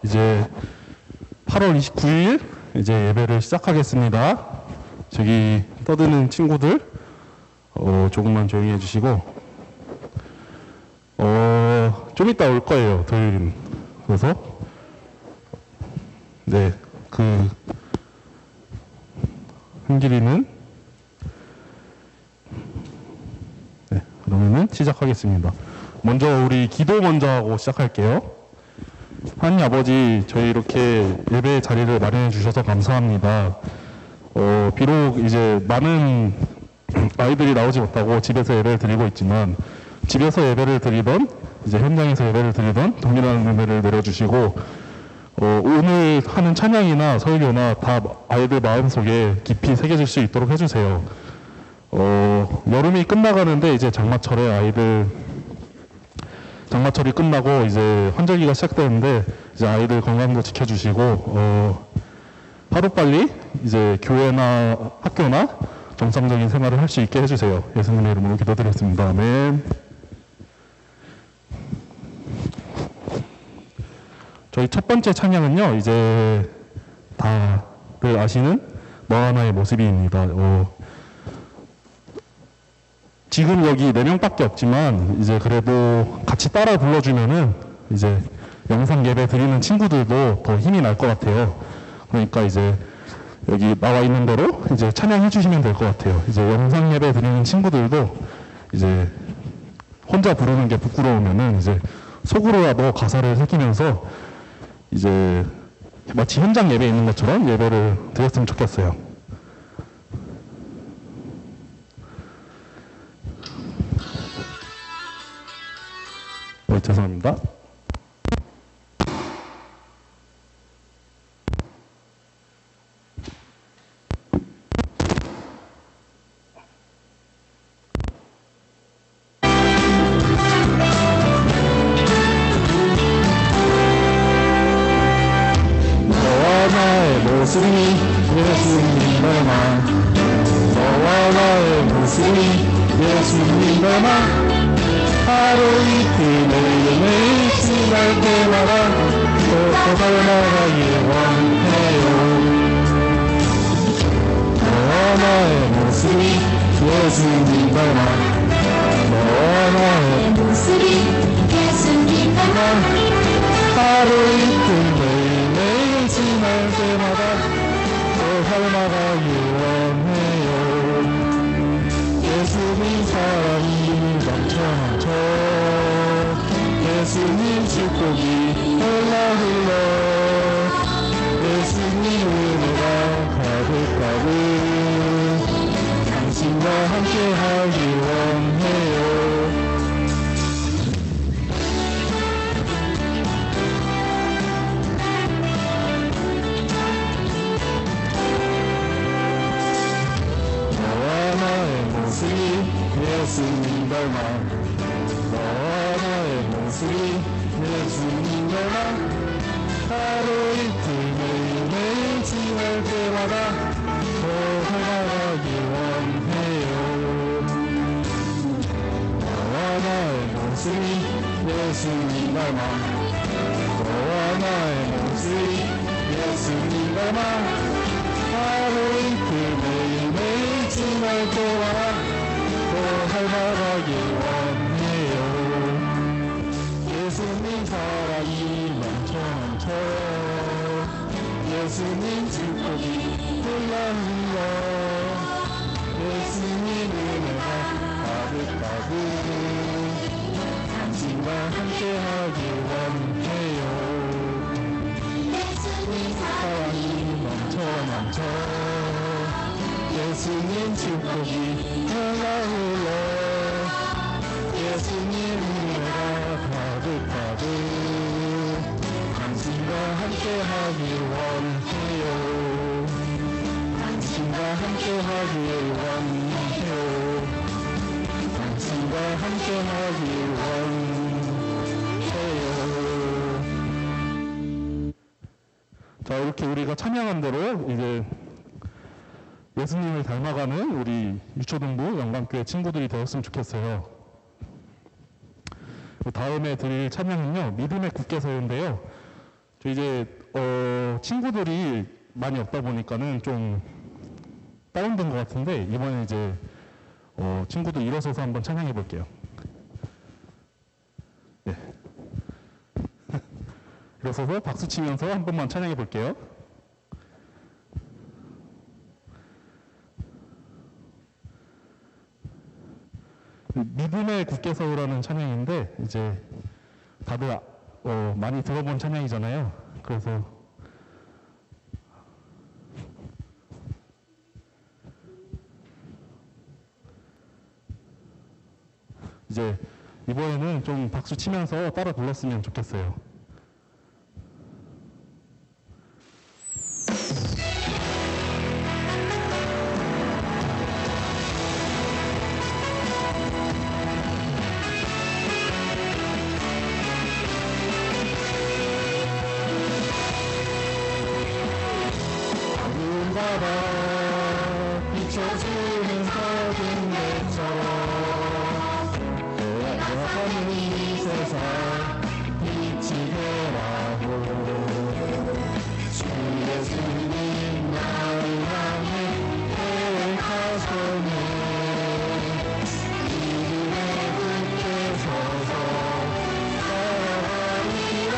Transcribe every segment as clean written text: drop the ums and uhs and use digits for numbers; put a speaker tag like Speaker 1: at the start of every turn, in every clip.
Speaker 1: 이제 8월 29일 이제 예배를 시작하겠습니다. 저기 떠드는 친구들 조금만 조용히 해주시고 좀 이따 올 거예요. 토요일은. 그래서 네, 한길이는 네, 그러면은 시작하겠습니다. 먼저 우리 기도 먼저 하고 시작할게요. 하나님 아버지, 저희 이렇게 예배 자리를 마련해 주셔서 감사합니다. 비록 이제 많은 아이들이 나오지 못하고 집에서 예배를 드리고 있지만, 집에서 예배를 드리던 이제 현장에서 예배를 드리던 동일한 은혜를 내려주시고, 오늘 하는 찬양이나 설교나 다 아이들 마음속에 깊이 새겨질 수 있도록 해주세요. 여름이 끝나가는데 이제 장마철이 끝나고 이제 환절기가 시작되는데 이제 아이들 건강도 지켜주시고 하루빨리 이제 교회나 학교나 정상적인 생활을 할 수 있게 해주세요. 예수님의 이름으로 기도드렸습니다. 아멘. 저희 첫 번째 찬양은요, 이제 다들 아시는 너 하나의 모습이입니다. 지금 여기 4명밖에 없지만 이제 그래도 같이 따라 불러주면은 이제 영상 예배 드리는 친구들도 더 힘이 날 것 같아요. 그러니까 이제 여기 나와 있는 대로 이제 찬양해 주시면 될 것 같아요. 이제 영상 예배 드리는 친구들도 이제 혼자 부르는 게 부끄러우면은 이제 속으로라도 가사를 새기면서 이제 마치 현장 예배에 있는 것처럼 예배를 드렸으면 좋겠어요. 네, 죄송합니다. 너와 나의 모습이 예수님 닮아, 너와 나의 모습이 예수님 닮아, 하루 이틀 매일매일 지날 때마다 또 닮아가길 원해요. 너와 나의 모습이 예수님 닮아, 너와 나의
Speaker 2: 모습이 예수님 닮아,
Speaker 1: 하루 이틀 매일매일 지날 때마다 또 닮아가길 원해요. 예수님 사랑이 넘쳐 예수님 축복이 흘러 예수님 은혜가 가득가득 당신과 함께하길 원해요. 너와 나의 모습이 예수님 닮아, 너와 나의 모습이 예수님 닮아, 하루 이틀 매일매일 지날 때마다 더 닮아가길 원해요. 너와 나의 모습이 예수님 닮아, 너와 나의 모습이 예수님 닮아, 하루 이틀 매일매일 지날 때마다 더 닮아가길 원해요. 예수님 사랑이 넘쳐 예수님 축복이 흘러 예수님 은혜가 가득가득 당신과 함께하길 원해요.
Speaker 2: 예수님
Speaker 1: 사랑이 넘쳐 예수님 축복이 흘러 예수님 은혜가 가득가득 당신과 함께하길 원해요. 당신과 함께하길 원해요. 당신과 함께하길 원해요. 자, 이렇게 우리가 찬양한 대로 이제 예수님을 닮아가는 우리 유초등부 영광교회 친구들이 되었으면 좋겠어요. 다음에 드릴 찬양은요, 믿음의 굳게 서인데요. 저 이제 친구들이 많이 없다 보니까는 좀 다운된 것 같은데 이번에 이제 친구들 일어서서 한번 찬양해 볼게요. 네. 일어서서 박수 치면서 한 번만 찬양해 볼게요. 믿음의 굳게 서우라는 찬양인데 이제 다들 많이 들어본 찬양이잖아요. 그래서 이제 이번에는 좀 박수 치면서 따라 불렀으면 좋겠어요. 바다 비춰주는 서든 배처럼 하는 이 세상 빛이 되라고 주 예수님 나를 향해 계획하소니 믿음에 굳게 서서 살아가리라.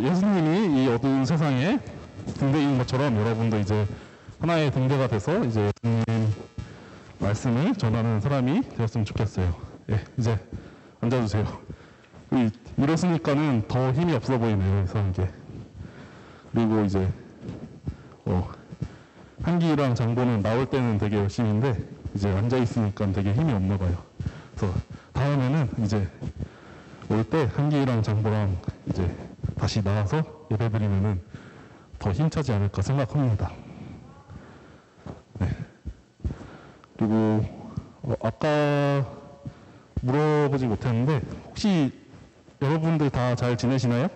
Speaker 1: 예수님이 이 어두운 세상에 등대인 것처럼 여러분도 이제 하나의 등대가 돼서 이제 예수님 말씀을 전하는 사람이 되었으면 좋겠어요. 예, 이제 앉아주세요. 일었으니까는 더 힘이 없어 보이네요, 이상한 게. 그리고 이제 한기랑 장보는 나올 때는 되게 열심인데 이제 앉아 있으니까 되게 힘이 없나 봐요. 그래서 다음에는 이제 올 때 한기랑 장보랑 이제 다시 나와서 예배드리면은 더 힘차지 않을까 생각합니다. 네. 그리고 아까 물어보지 못했는데 혹시 여러분들 다 잘 지내시나요?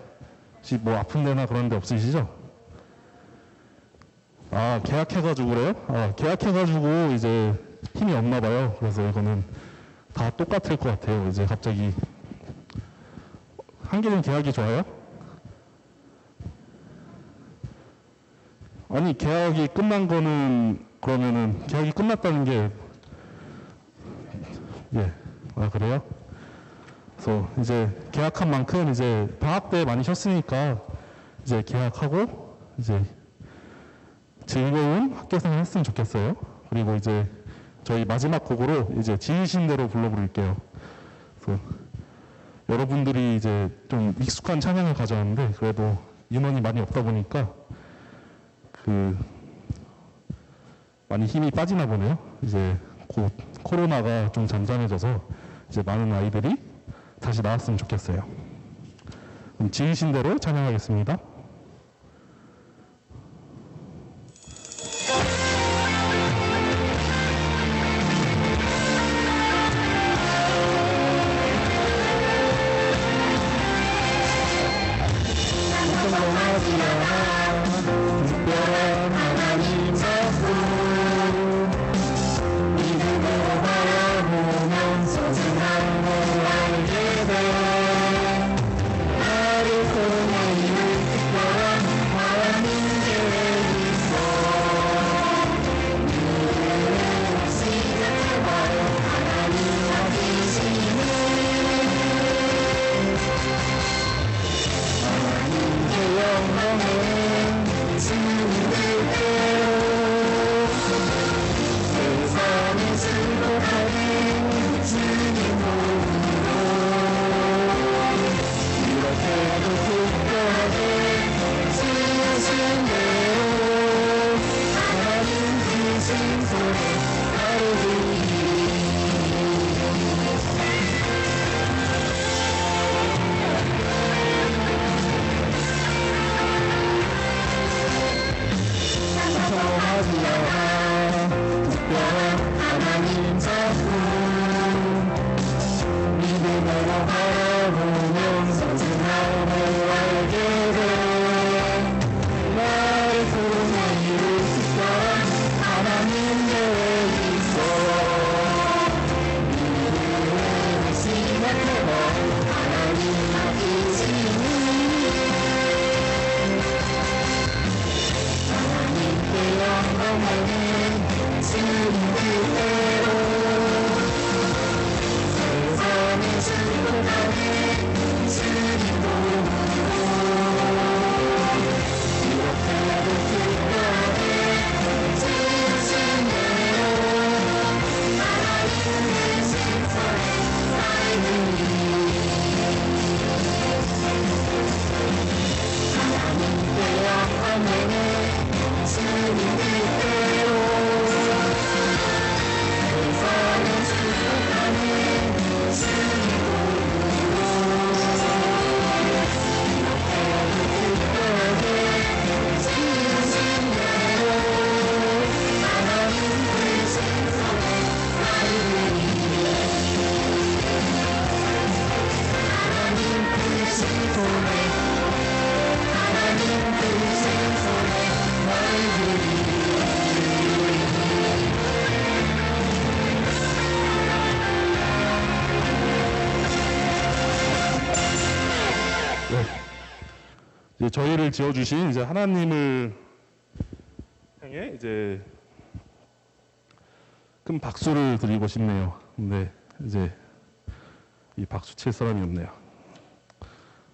Speaker 1: 혹시 뭐 아픈 데나 그런 데 없으시죠? 아, 계약해가지고 그래요? 아, 계약해가지고 이제 힘이 없나 봐요. 그래서 이거는 다 똑같을 것 같아요. 이제 갑자기 한기는 계약이 좋아요? 아니, 계약이 끝난 거는 그러면은 계약이 끝났다는 게 예, 아 그래요? 그래서 이제 계약한 만큼 이제 방학 때 많이 쉬었으니까 이제 계약하고 이제 즐거운 학교생활 했으면 좋겠어요. 그리고 이제 저희 마지막 곡으로 이제 지으신 대로 불러 부를게요. 그래서 여러분들이 이제 좀 익숙한 찬양을 가져왔는데 그래도 인원이 많이 없다 보니까 많이 힘이 빠지나 보네요. 이제 곧 코로나가 좀 잠잠해져서 이제 많은 아이들이 다시 나왔으면 좋겠어요. 그럼 지으신 대로 찬양하겠습니다. 특별한 하나님 작품 믿음으로 바라보면 소중함을 알게 돼 나를 통해 이룬 특별한 하나님 계획이 있어 누구를 시작해봐요 하나님 아끼시는 하나님의 영광은 주님 뜻대로 세상에 즐겁하는 주님 도움으로 이렇게도 특별하게 지으신 대로 하나님 주신 손에 따르기 상상하지 않아 특별한 하나님 작품 믿음으로 바라보면 소중함을 알게 돼 나를 통해 이룰 특별한 하나님 계획이 있어 믿음으로 시작해봐 하나님 아끼시는 하나님께 영광하는 주님 뜻대로 세상에 즐겁하는 주님 도움으로 이렇게도 특별하게 지으신 대로 하나님의 신선에 나이들이 하나님께 영광하는 주님 뜻대로 세상을 축복하는 주님 도움으로 이렇게도 특별하게 지으신 대로 하나님 크신 손에 나이들이 하나님 크신 손에 하나님 크신 손에 네. 이제 저희를 지어주신 이제 하나님을 향해 이제 큰 박수를 드리고 싶네요. 근데 이제 이 박수 칠 사람이 없네요.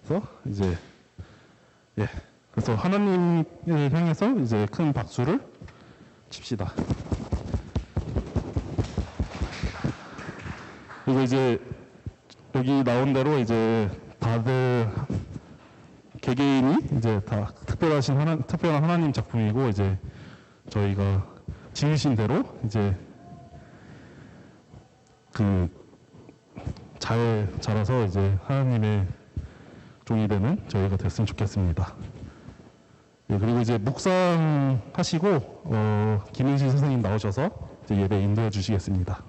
Speaker 1: 그래서 이제 그래서 하나님을 향해서 이제 큰 박수를 칩시다. 그리고 이제 여기 나온 대로 이제 다들 개개인이 이제 다 특별한 하나님 작품이고 이제 저희가 지으신 대로 이제 잘 자라서 이제 하나님의 종이 되는 저희가 됐으면 좋겠습니다. 그리고 이제 묵상하시고 김은실 선생님 나오셔서 이제 예배 인도해 주시겠습니다.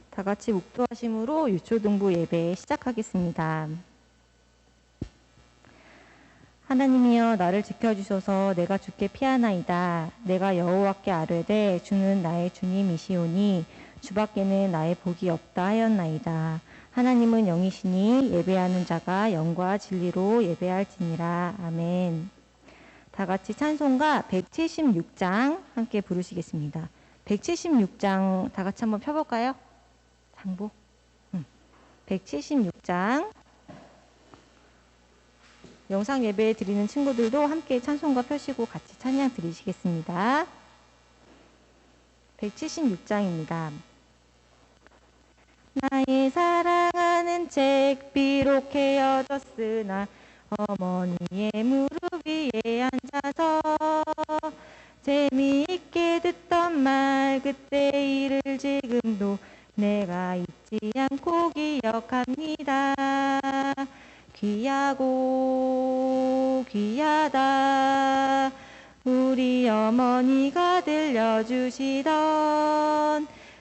Speaker 3: 다 같이 묵도하심으로 유초등부 예배 시작하겠습니다. 하나님이여 나를 지켜주셔서 내가 주께 피하나이다. 내가 여호와께 아뢰되 주는 나의 주님이시오니 주밖에는 나의 복이 없다 하였나이다. 하나님은 영이시니 예배하는 자가 영과 진리로 예배할지니라. 아멘. 다 같이 찬송가 176장 함께 부르시겠습니다. 176장 다 같이 한번 펴볼까요? 장보. 176장. 영상 예배 드리는 친구들도 함께 찬송가 펴시고 같이 찬양 드리시겠습니다. 176장입니다. 나의 사랑하는 책 비록 헤어졌으나 어머니의 무릎 위에 앉아서 재미있게 듣던 말 그때 일을 지금도 내가 잊지 않고 기억합니다. 귀하고 귀하다 우리 어머니가 들려주시던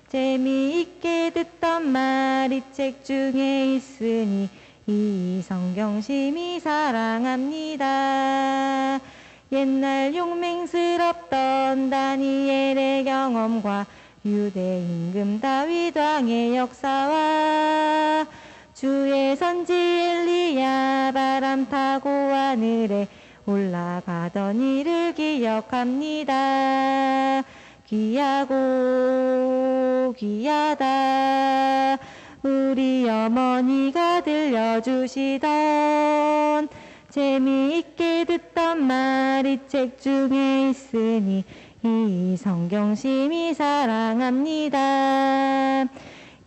Speaker 3: 재미있게 듣던 말 이 책 중에 있으니 이 성경 심히 사랑합니다. 옛날 용맹스럽던 다니엘의 경험과 유대 임금 다윗 왕의 역사와 주의 선지 엘리야 바람 타고 하늘에 올라가던 일을 기억합니다. 귀하고 귀하다 우리 어머니가 들려주시던 재미있게 듣던 말 이 책 중에 있으니 이 성경 심히 사랑합니다.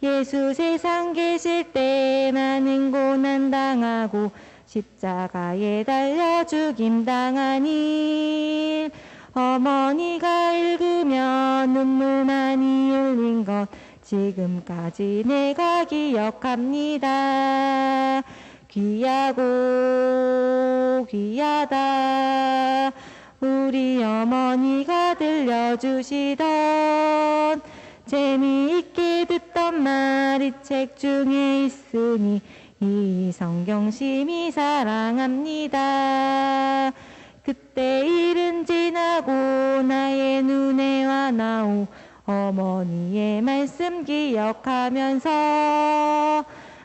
Speaker 3: 예수 세상 계실 때 많은 고난 당하고 십자가에 달려 죽임 당한 일 어머니가 읽으며 눈물 많이 흘린 것 지금까지 내가 기억합니다. 귀하고 귀하다 우리 어머니가 들려주시던 재미있게 듣던 말 이 책 중에 있으니 이 성경 심히 사랑합니다. 그때 일은 지나고 나의 눈에 와나오 어머니의 말씀 기억하면서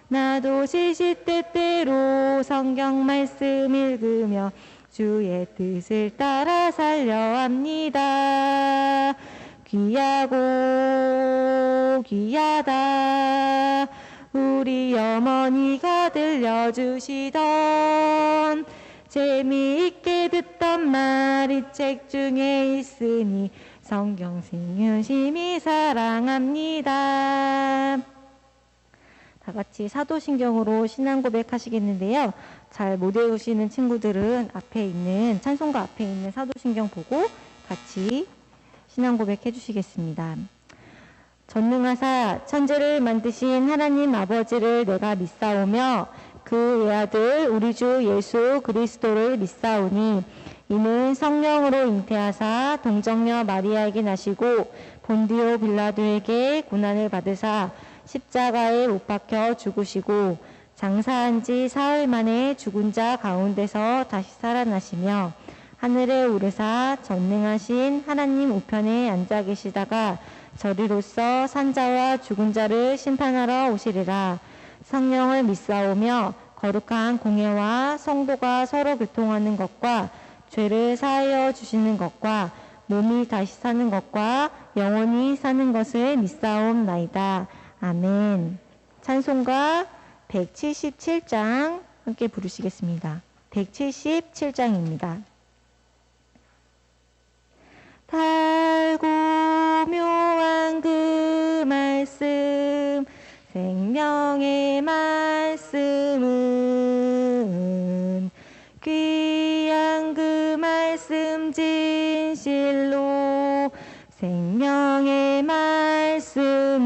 Speaker 3: 나도 시시때때로 성경 말씀 읽으며 주의 뜻을 따라 살려 합니다. 귀하고 귀하다 우리 어머니가 들려주시던 재미있게 듣던 말 이 책 중에 있으니 성경 심히 사랑합니다. 다 같이 사도신경으로 신앙 고백하시겠는데요. 잘 못 외우시는 친구들은 앞에 있는 찬송가 앞에 있는 사도신경 보고 같이 신앙 고백해 주시겠습니다. 전능하사 천지를 만드신 하나님 아버지를 내가 믿사오며 그 외아들 우리 주 예수 그리스도를 믿사오니 이는 성령으로 잉태하사 동정녀 마리아에게 나시고 본디오 빌라도에게 고난을 받으사 십자가에 못 박혀 죽으시고 장사한 지 사흘 만에 죽은 자 가운데서 다시 살아나시며 하늘에 오르사 전능하신 하나님 우편에 앉아 계시다가 저리로서 산자와 죽은 자를 심판하러 오시리라. 성령을 믿사오며 거룩한 공예와 성도가 서로 교통하는 것과 죄를 사하여 주시는 것과 몸이 다시 사는 것과 영원히 사는 것을 믿사옵나이다. 아멘. 찬송가 177장 함께 부르시겠습니다. 177장입니다. 달고 묘한 그 말씀 생명의 말씀은 귀한 그 말씀 진실로 생명의 말씀이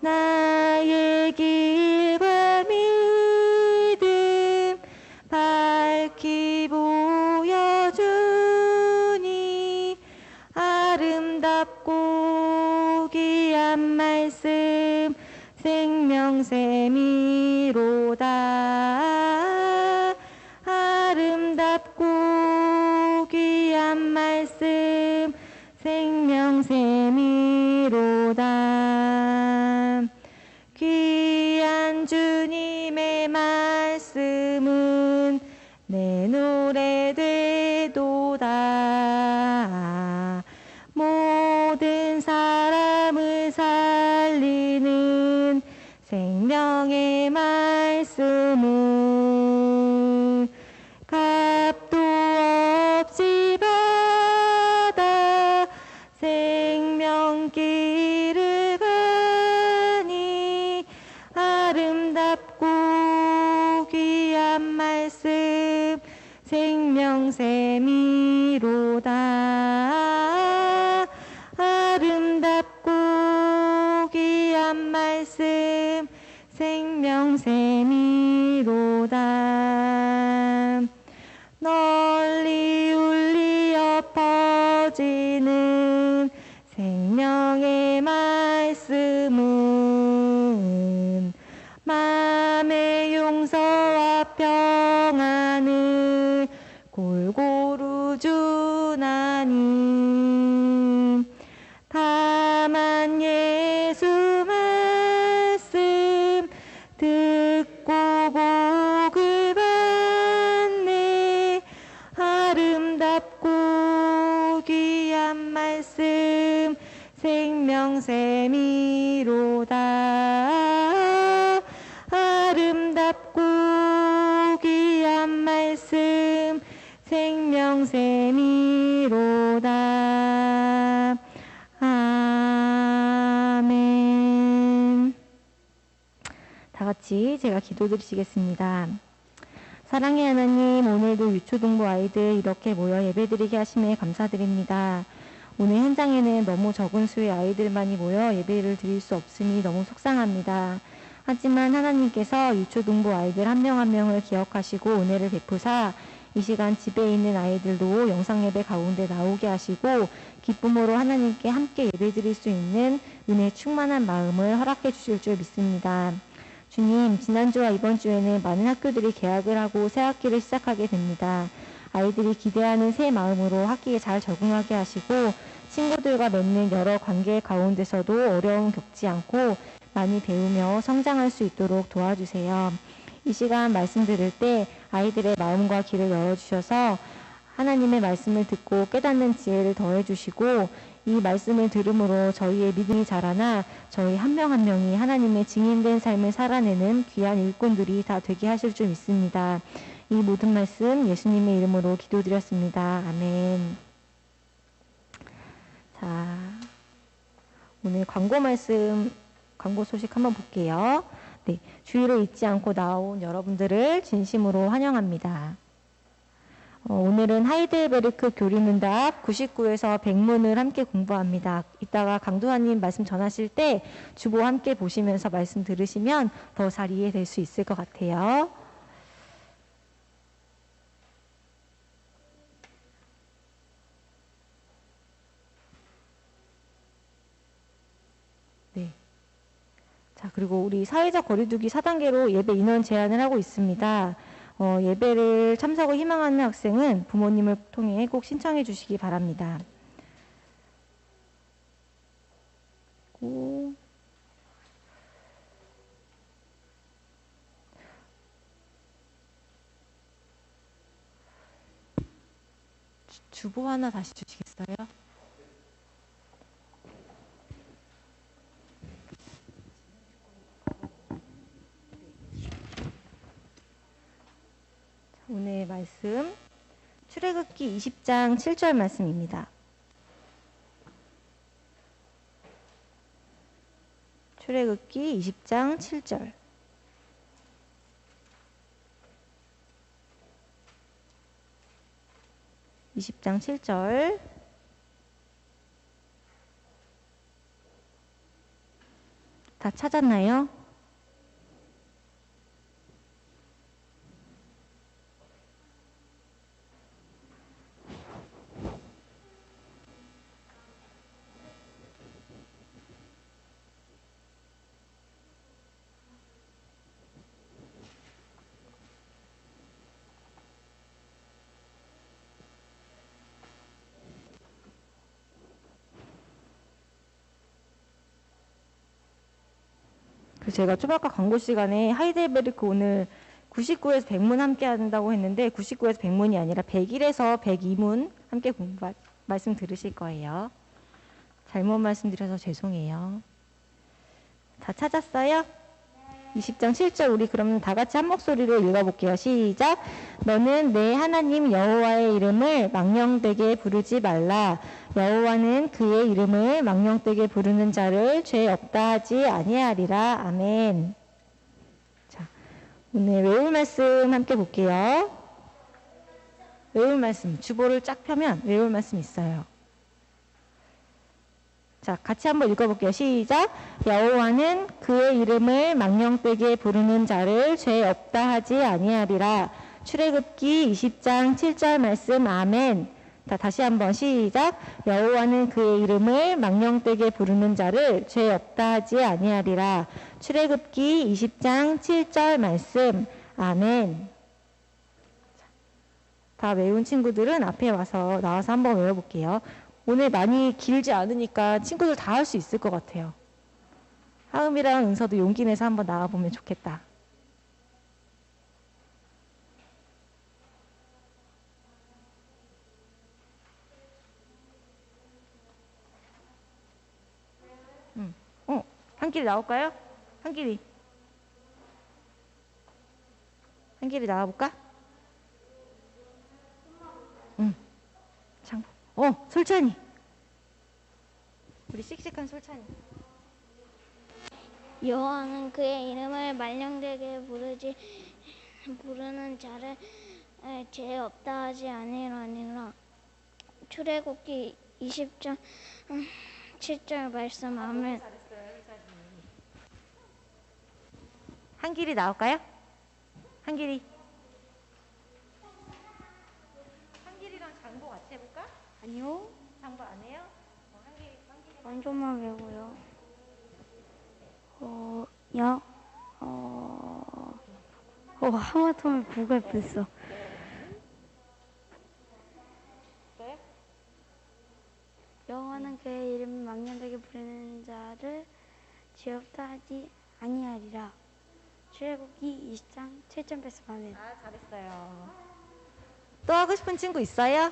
Speaker 3: 나의 길과 믿음 밝히 보여주니 아름답고 귀한 말씀 생명샘이로다. 아름답고 귀한 말씀 생명샘이로다. 귀한 주님의 말씀은 내 노래 되도다. 모든 사람을 살리는 생명의 말씀은 값도 없이 받아 생명길을 가니 아름답고 귀한 말씀 생명샘이로다. 아름답고 귀한 말씀 생명샘이로다. 널리 울리어 퍼지는 생명의 말씀은 마음의 용서와 평안을 골고루 주나니 다만 예수 말씀 듣고 복을 받네. 아름답고 귀한 말씀 생명샘이로다. 아름답고 귀한 말씀 생명샘이로다. 아멘. 다 같이 제가 기도드리시겠습니다. 사랑의 하나님, 오늘도 유초동부 아이들 이렇게 모여 예배드리게 하심에 감사드립니다. 오늘 현장에는 너무 적은 수의 아이들만이 모여 예배를 드릴 수 없으니 너무 속상합니다. 하지만 하나님께서 유초동부 아이들 한 명 한 명을 기억하시고 은혜를 베푸사 이 시간 집에 있는 아이들도 영상예배 가운데 나오게 하시고 기쁨으로 하나님께 함께 예배드릴 수 있는 은혜 충만한 마음을 허락해 주실 줄 믿습니다. 주님, 지난주와 이번 주에는 많은 학교들이 개학을 하고 새 학기를 시작하게 됩니다. 아이들이 기대하는 새 마음으로 학기에 잘 적응하게 하시고 친구들과 맺는 여러 관계 가운데서도 어려움 겪지 않고 많이 배우며 성장할 수 있도록 도와주세요. 이 시간 말씀 들을 때 아이들의 마음과 귀를 열어주셔서 하나님의 말씀을 듣고 깨닫는 지혜를 더해주시고 이 말씀을 들음으로 저희의 믿음이 자라나 저희 한 명 한 명이 하나님의 증인된 삶을 살아내는 귀한 일꾼들이 다 되게 하실 줄 믿습니다. 이 모든 말씀 예수님의 이름으로 기도드렸습니다. 아멘. 자, 오늘 광고 소식 한번 볼게요. 네, 주의를 잊지 않고 나온 여러분들을 진심으로 환영합니다. 오늘은 하이델베르크 교리문답 99에서 100문을 함께 공부합니다. 이따가 강도사님 말씀 전하실 때 주보 함께 보시면서 말씀 들으시면 더 잘 이해될 수 있을 것 같아요. 네. 자, 그리고 우리 사회적 거리두기 4단계로 예배 인원 제한을 하고 있습니다. 예배를 참석을 희망하는 학생은 부모님을 통해 꼭 신청해 주시기 바랍니다. 주보 하나 다시 주시겠어요? 오늘 말씀 출애굽기 20장 7절 말씀입니다. 출애굽기 20장 7절. (20장 7절) 다 찾았나요? 그래서 제가 초밥과 광고 시간에 하이델베르크 오늘 99에서 100문 함께 한다고 했는데 99에서 100문이 아니라 101에서 102문 함께 말씀 들으실 거예요. 잘못 말씀드려서 죄송해요. 다 찾았어요? 20장 7절 우리 그러면 다 같이 한 목소리로 읽어볼게요. 시작. 너는 내 하나님 여호와의 이름을 망령되게 부르지 말라. 여호와는 그의 이름을 망령되게 부르는 자를 죄 없다 하지 아니하리라. 아멘. 자, 오늘 외울 말씀 함께 볼게요. 외울 말씀 주보를 쫙 펴면 외울 말씀 있어요. 자, 같이 한번 읽어볼게요. 시작. 여호와는 그의 이름을 망령되게 부르는 자를 죄 없다 하지 아니하리라. 출애굽기 20장 7절 말씀. 아멘. 자, 다시 한번 시작. 여호와는 그의 이름을 망령되게 부르는 자를 죄 없다 하지 아니하리라. 출애굽기 20장 7절 말씀. 아멘. 다 외운 친구들은 앞에 나와서 한번 외워볼게요. 오늘 많이 길지 않으니까 친구들 다 할 수 있을 것 같아요. 하음이랑 은서도 용기 내서 한번 나와보면 좋겠다. 한길이 나올까요? 한길이 나와볼까? 장보. 솔찬이. 우리 씩씩한 솔찬이.
Speaker 4: 여호와는 그의 이름을 말령되게 부르는 자를 죄 없다 하지 아니하리라. 출애굽기 20장 7절 말씀. 아멘.
Speaker 3: 한길이 나올까요? 한길이랑 장보 같이 해볼까?
Speaker 4: 아니요.
Speaker 3: 장보 안 해요? 한길이.
Speaker 4: 완전만 외고요. 하마터면 부가 뺐어. 여호와는 그의 이름을 망령되게 부르는 자를 죄 없다 하지 아니하리라. 출애굽기 20장 7절 말씀. 아멘.
Speaker 3: 잘했어요. 또 하고 싶은 친구 있어요?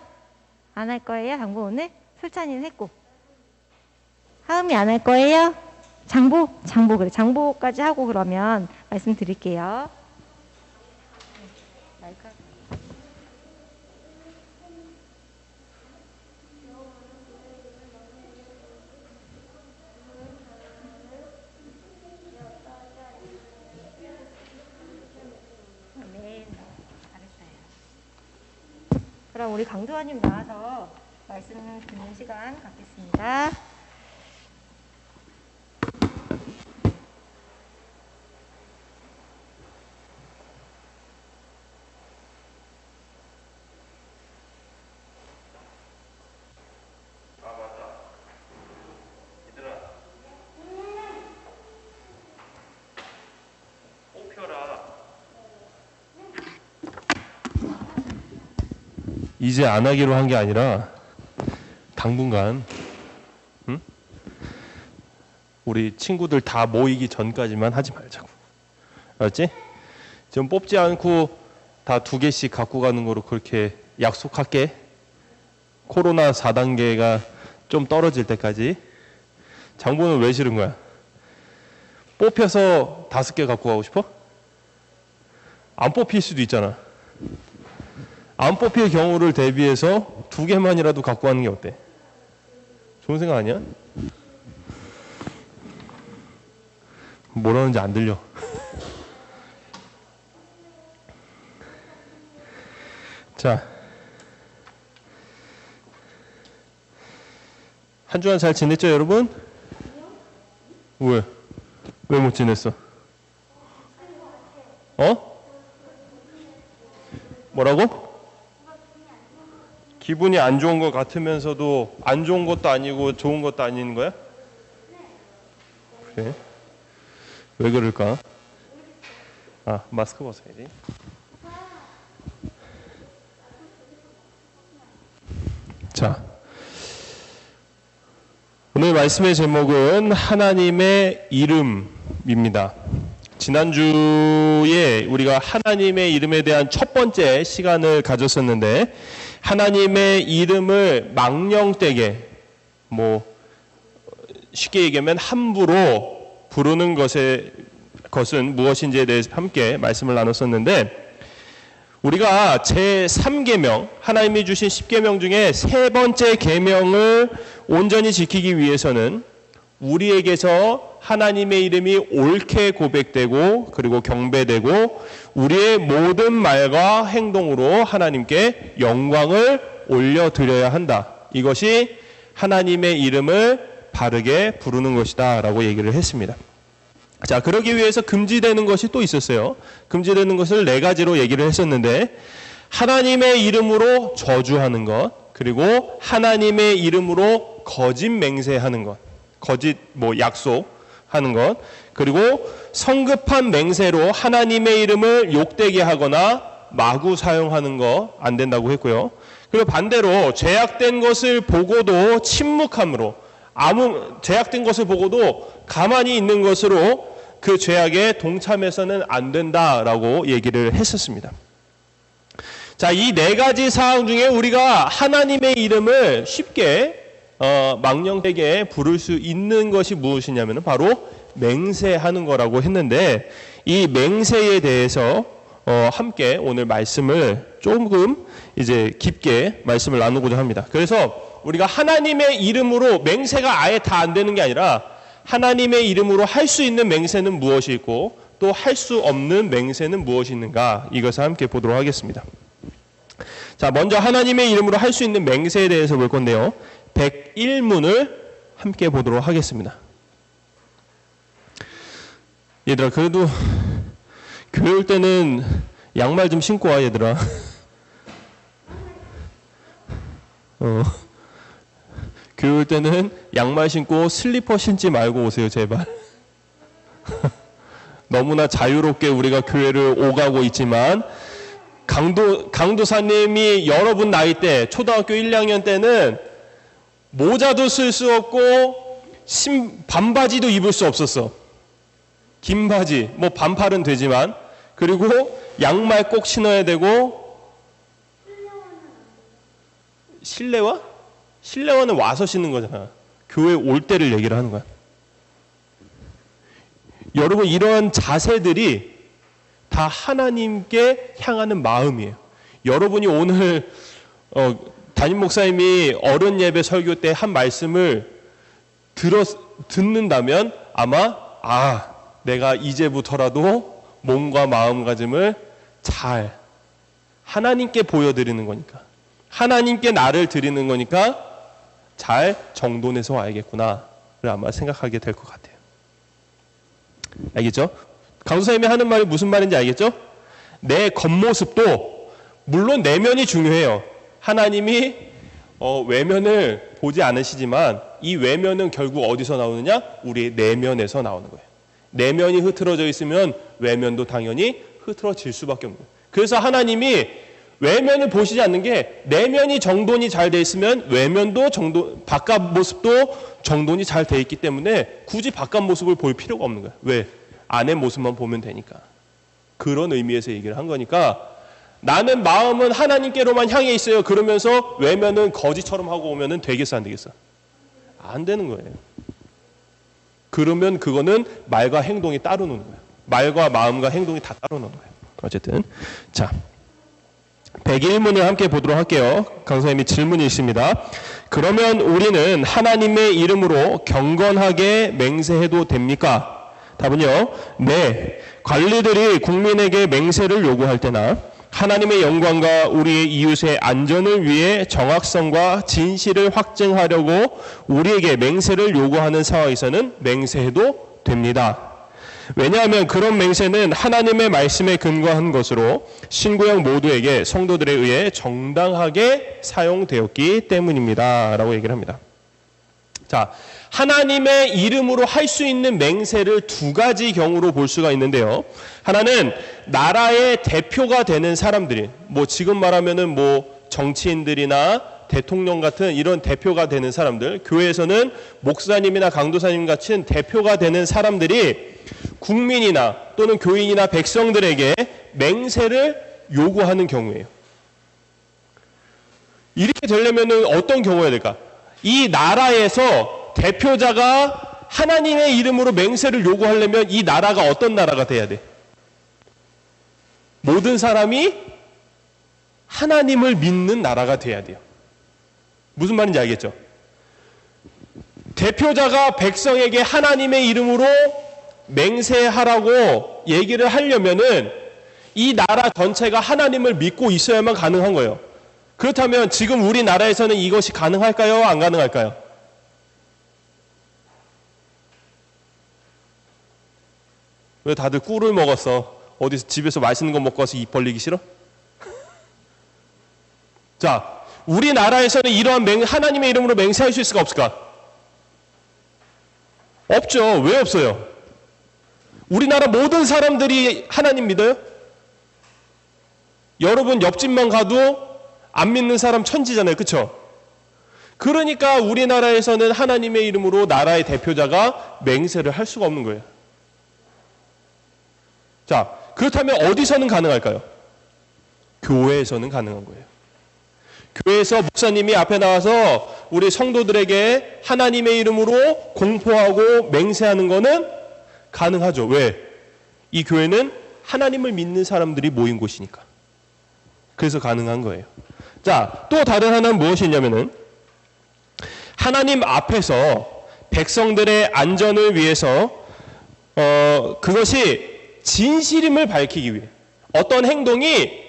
Speaker 3: 안 할 거예요? 장보 오늘? 솔찬이는 했고. 하음이 안 할 거예요? 장보 그래. 장보까지 하고 그러면 말씀드릴게요. 아멘. 잘했어요. 그럼 우리 강두환님 나와서 말씀 듣는 시간 갖겠습니다.
Speaker 5: 이제 안 하기로 한 게 아니라 당분간 우리 친구들 다 모이기 전까지만 하지 말자고. 알았지? 지금 뽑지 않고 다 2개씩 갖고 가는 거로 그렇게 약속할게. 코로나 4단계가 좀 떨어질 때까지. 장보는 왜 싫은 거야? 뽑혀서 5개 갖고 가고 싶어? 안 뽑힐 수도 있잖아. 안 뽑힐 경우를 대비해서 2개만이라도 갖고 가는 게 어때? 좋은 생각 아니야? 뭐라는지 안 들려. 자, 한 주간 잘 지냈죠, 여러분? 왜? 왜 못 지냈어? 뭐라고? 기분이 안 좋은 것 같으면서도 안 좋은 것도 아니고 좋은 것도 아닌 거야? 그래? 왜 그럴까? 마스크 벗어야지. 자, 오늘 말씀의 제목은 하나님의 이름입니다. 지난주에 우리가 하나님의 이름에 대한 첫 번째 시간을 가졌었는데, 하나님의 이름을 망령되게, 쉽게 얘기하면 함부로 부르는 것은 무엇인지에 대해서 함께 말씀을 나눴었는데, 우리가 제3계명, 하나님이 주신 10계명 중에 세 번째 계명을 온전히 지키기 위해서는 우리에게서 하나님의 이름이 옳게 고백되고 그리고 경배되고 우리의 모든 말과 행동으로 하나님께 영광을 올려드려야 한다. 이것이 하나님의 이름을 바르게 부르는 것이다 라고 얘기를 했습니다. 자, 그러기 위해서 금지되는 것이 또 있었어요. 금지되는 것을 4가지로 얘기를 했었는데, 하나님의 이름으로 저주하는 것, 그리고 하나님의 이름으로 거짓 맹세하는 것, 거짓 약속하는 것, 그리고 성급한 맹세로 하나님의 이름을 욕되게 하거나 마구 사용하는 거 안 된다고 했고요. 그리고 반대로 죄악된 것을 보고도 침묵함으로, 죄악된 것을 보고도 가만히 있는 것으로 그 죄악에 동참해서는 안 된다라고 얘기를 했었습니다. 자, 이 4가지 사항 중에 우리가 하나님의 이름을 쉽게 망령되게 부를 수 있는 것이 무엇이냐면 바로 맹세하는 거라고 했는데, 이 맹세에 대해서 함께 오늘 말씀을 조금 이제 깊게 말씀을 나누고자 합니다. 그래서 우리가 하나님의 이름으로 맹세가 아예 다 안 되는 게 아니라 하나님의 이름으로 할 수 있는 맹세는 무엇이 있고 또 할 수 없는 맹세는 무엇이 있는가, 이것을 함께 보도록 하겠습니다. 자, 먼저 하나님의 이름으로 할 수 있는 맹세에 대해서 볼 건데요. 101문을 함께 보도록 하겠습니다. 얘들아, 그래도 교회 올 때는 양말 좀 신고 와, 얘들아. 교회 올 때는 양말 신고 슬리퍼 신지 말고 오세요, 제발. 너무나 자유롭게 우리가 교회를 오가고 있지만, 강도사님이 여러분 나이 때, 초등학교 1, 2학년 때는 모자도 쓸 수 없고 반바지도 입을 수 없었어. 긴 바지, 반팔은 되지만, 그리고 양말 꼭 신어야 되고, 실내화는 와서 신는 거잖아. 교회 올 때를 얘기를 하는 거야. 여러분, 이런 자세들이 다 하나님께 향하는 마음이에요. 여러분이 오늘 담임 목사님이 어른 예배 설교 때 한 말씀을 듣는다면 아마 내가 이제부터라도 몸과 마음가짐을 잘 하나님께 보여드리는 거니까, 하나님께 나를 드리는 거니까 잘 정돈해서 와야겠구나를 아마 생각하게 될 것 같아요. 알겠죠? 강도사님이 하는 말이 무슨 말인지 알겠죠? 내 겉모습도 물론 내면이 중요해요. 하나님이 외면을 보지 않으시지만 이 외면은 결국 어디서 나오느냐? 우리 내면에서 나오는 거예요. 내면이 흐트러져 있으면 외면도 당연히 흐트러질 수밖에 없는 거예요. 그래서 하나님이 외면을 보시지 않는 게, 내면이 정돈이 잘 돼 있으면 외면도 바깥 모습도 정돈이 잘 돼 있기 때문에 굳이 바깥 모습을 볼 필요가 없는 거예요. 왜? 안의 모습만 보면 되니까. 그런 의미에서 얘기를 한 거니까, 나는 마음은 하나님께로만 향해 있어요. 그러면서 외면은 거지처럼 하고 오면은 되겠어, 안 되겠어? 안 되는 거예요. 그러면 그거는 말과 행동이 따로 노는 거예요. 말과 마음과 행동이 다 따로 노는 거예요. 어쨌든 자, 101문을 함께 보도록 할게요. 강사님이 질문이 있습니다. 그러면 우리는 하나님의 이름으로 경건하게 맹세해도 됩니까? 답은요, 네. 관리들이 국민에게 맹세를 요구할 때나 하나님의 영광과 우리의 이웃의 안전을 위해 정확성과 진실을 확증하려고 우리에게 맹세를 요구하는 상황에서는 맹세해도 됩니다. 왜냐하면 그런 맹세는 하나님의 말씀에 근거한 것으로 신구약 모두에게 성도들에 의해 정당하게 사용되었기 때문입니다. 라고 얘기를 합니다. 자, 하나님의 이름으로 할 수 있는 맹세를 두 가지 경우로 볼 수가 있는데요. 하나는 나라의 대표가 되는 사람들이, 지금 말하면은 정치인들이나 대통령 같은 이런 대표가 되는 사람들, 교회에서는 목사님이나 강도사님 같은 대표가 되는 사람들이 국민이나 또는 교인이나 백성들에게 맹세를 요구하는 경우예요. 이렇게 되려면 어떤 경우여야 될까? 이 나라에서 대표자가 하나님의 이름으로 맹세를 요구하려면 이 나라가 어떤 나라가 돼야 돼? 모든 사람이 하나님을 믿는 나라가 돼야 돼요. 무슨 말인지 알겠죠? 대표자가 백성에게 하나님의 이름으로 맹세하라고 얘기를 하려면은 이 나라 전체가 하나님을 믿고 있어야만 가능한 거예요. 그렇다면 지금 우리나라에서는 이것이 가능할까요? 안 가능할까요? 왜 다들 꿀을 먹었어? 어디서 집에서 맛있는 거 먹고 와서 입 벌리기 싫어? 자, 우리나라에서는 이러한 하나님의 이름으로 맹세할 수 있을까 없을까? 없죠. 왜 없어요? 우리나라 모든 사람들이 하나님 믿어요? 여러분 옆집만 가도 안 믿는 사람 천지잖아요. 그렇죠? 그러니까 우리나라에서는 하나님의 이름으로 나라의 대표자가 맹세를 할 수가 없는 거예요. 자, 그렇다면 어디서는 가능할까요? 교회에서는 가능한 거예요. 교회에서 목사님이 앞에 나와서 우리 성도들에게 하나님의 이름으로 공포하고 맹세하는 거는 가능하죠. 왜? 이 교회는 하나님을 믿는 사람들이 모인 곳이니까. 그래서 가능한 거예요. 자, 또 다른 하나는 무엇이냐면은 하나님 앞에서 백성들의 안전을 위해서 그것이 진실임을 밝히기 위해 어떤 행동이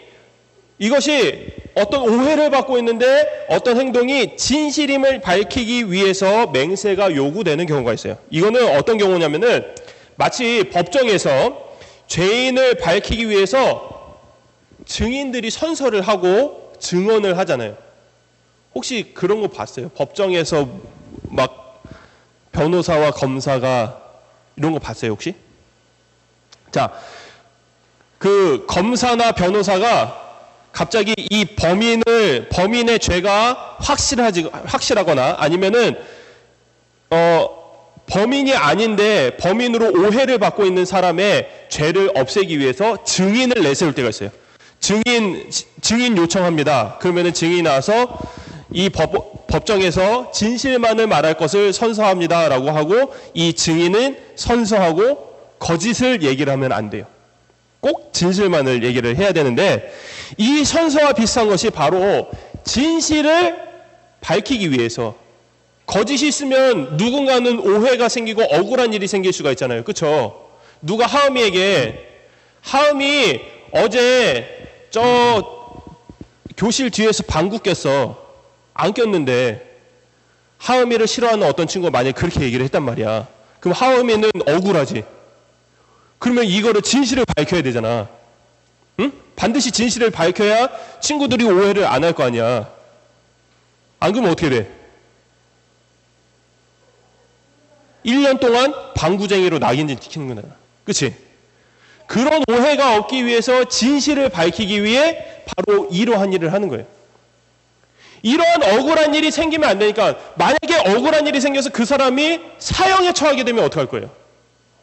Speaker 5: 이것이 어떤 오해를 받고 있는데 어떤 행동이 진실임을 밝히기 위해서 맹세가 요구되는 경우가 있어요. 이거는 어떤 경우냐면은 마치 법정에서 죄인을 밝히기 위해서 증인들이 선서를 하고 증언을 하잖아요. 혹시 그런 거 봤어요? 법정에서 막 변호사와 검사가 이런 거 봤어요, 혹시? 자, 그 검사나 변호사가 갑자기 이 범인의 죄가 확실하거나 아니면은 범인이 아닌데 범인으로 오해를 받고 있는 사람의 죄를 없애기 위해서 증인을 내세울 때가 있어요. 증인 요청합니다. 그러면은 증인이 나와서 이 법정에서 진실만을 말할 것을 선서합니다라고 하고 이 증인은 선서하고 거짓을 얘기를 하면 안 돼요. 꼭 진실만을 얘기를 해야 되는데 이 선서와 비슷한 것이 바로 진실을 밝히기 위해서 거짓이 있으면 누군가는 오해가 생기고 억울한 일이 생길 수가 있잖아요. 그렇죠? 누가 하은이에게 하은이 어제 저 교실 뒤에서 방구 꼈어. 안 꼈는데 하은이를 싫어하는 어떤 친구가 만약에 그렇게 얘기를 했단 말이야. 그럼 하은이는 억울하지. 그러면 이거를 진실을 밝혀야 되잖아. 응? 반드시 진실을 밝혀야 친구들이 오해를 안 할 거 아니야. 안 그러면 어떻게 돼? 1년 동안 방구쟁이로 낙인을 찍히는 거잖아. 그치? 그런 오해가 없기 위해서 진실을 밝히기 위해 바로 이러한 일을 하는 거예요. 이러한 억울한 일이 생기면 안 되니까 만약에 억울한 일이 생겨서 그 사람이 사형에 처하게 되면 어떡할 거예요?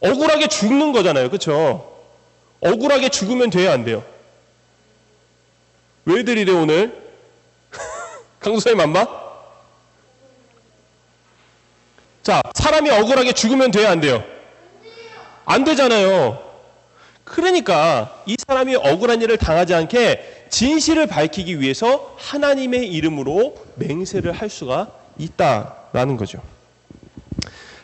Speaker 5: 억울하게 죽는 거잖아요. 그렇죠? 억울하게 죽으면 돼야 안 돼요? 왜들 이래 오늘? 강도사님 안 봐? 자, 사람이 억울하게 죽으면 돼야 안 돼요? 안 되잖아요. 그러니까 이 사람이 억울한 일을 당하지 않게 진실을 밝히기 위해서 하나님의 이름으로 맹세를 할 수가 있다라는 거죠.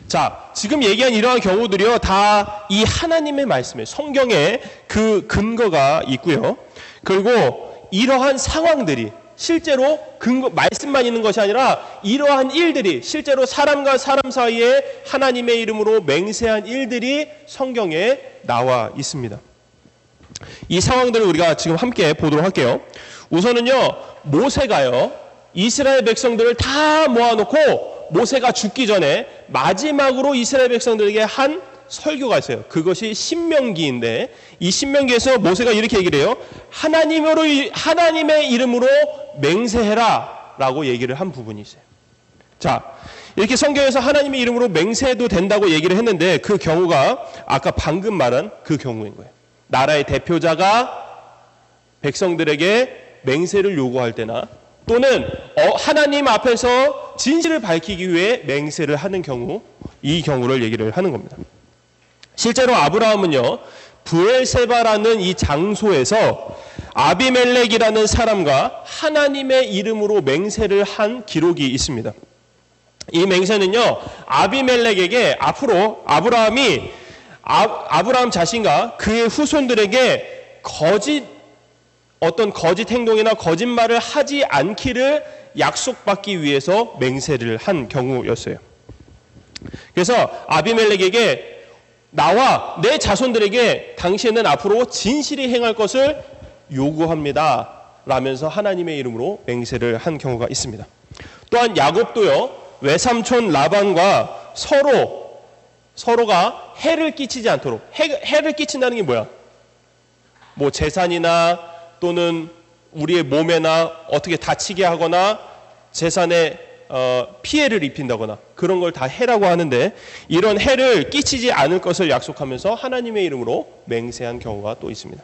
Speaker 5: 자, 지금 얘기한 이러한 경우들이요, 다 이 하나님의 말씀에, 성경에 그 근거가 있고요. 그리고 이러한 상황들이 실제로 말씀만 있는 것이 아니라 이러한 일들이 실제로 사람과 사람 사이에 하나님의 이름으로 맹세한 일들이 성경에 나와 있습니다. 이 상황들을 우리가 지금 함께 보도록 할게요. 우선은요, 모세가요, 이스라엘 백성들을 다 모아놓고 모세가 죽기 전에 마지막으로 이스라엘 백성들에게 한 설교가 있어요. 그것이 신명기인데 이 신명기에서 모세가 이렇게 얘기를 해요. 하나님의 이름으로 맹세해라 라고 얘기를 한 부분이 있어요. 자, 이렇게 성경에서 하나님의 이름으로 맹세해도 된다고 얘기를 했는데 그 경우가 아까 방금 말한 그 경우인 거예요. 나라의 대표자가 백성들에게 맹세를 요구할 때나 또는 하나님 앞에서 진실을 밝히기 위해 맹세를 하는 경우, 이 경우를 얘기를 하는 겁니다. 실제로 아브라함은요, 브엘세바라는 이 장소에서 아비멜렉이라는 사람과 하나님의 이름으로 맹세를 한 기록이 있습니다. 이 맹세는요, 아비멜렉에게 앞으로 아브라함 자신과 그의 후손들에게 어떤 거짓 행동이나 거짓말을 하지 않기를 약속받기 위해서 맹세를 한 경우였어요. 그래서 아비멜렉에게 나와 내 자손들에게 당신은 앞으로 진실히 행할 것을 요구합니다 라면서 하나님의 이름으로 맹세를 한 경우가 있습니다. 또한 야곱도요, 외삼촌 라반과 서로가 해를 끼치지 않도록, 해를 끼친다는 게 뭐야? 뭐 재산이나 또는 우리의 몸에나 어떻게 다치게 하거나 재산에 피해를 입힌다거나 그런 걸 다 해라고 하는데, 이런 해를 끼치지 않을 것을 약속하면서 하나님의 이름으로 맹세한 경우가 또 있습니다.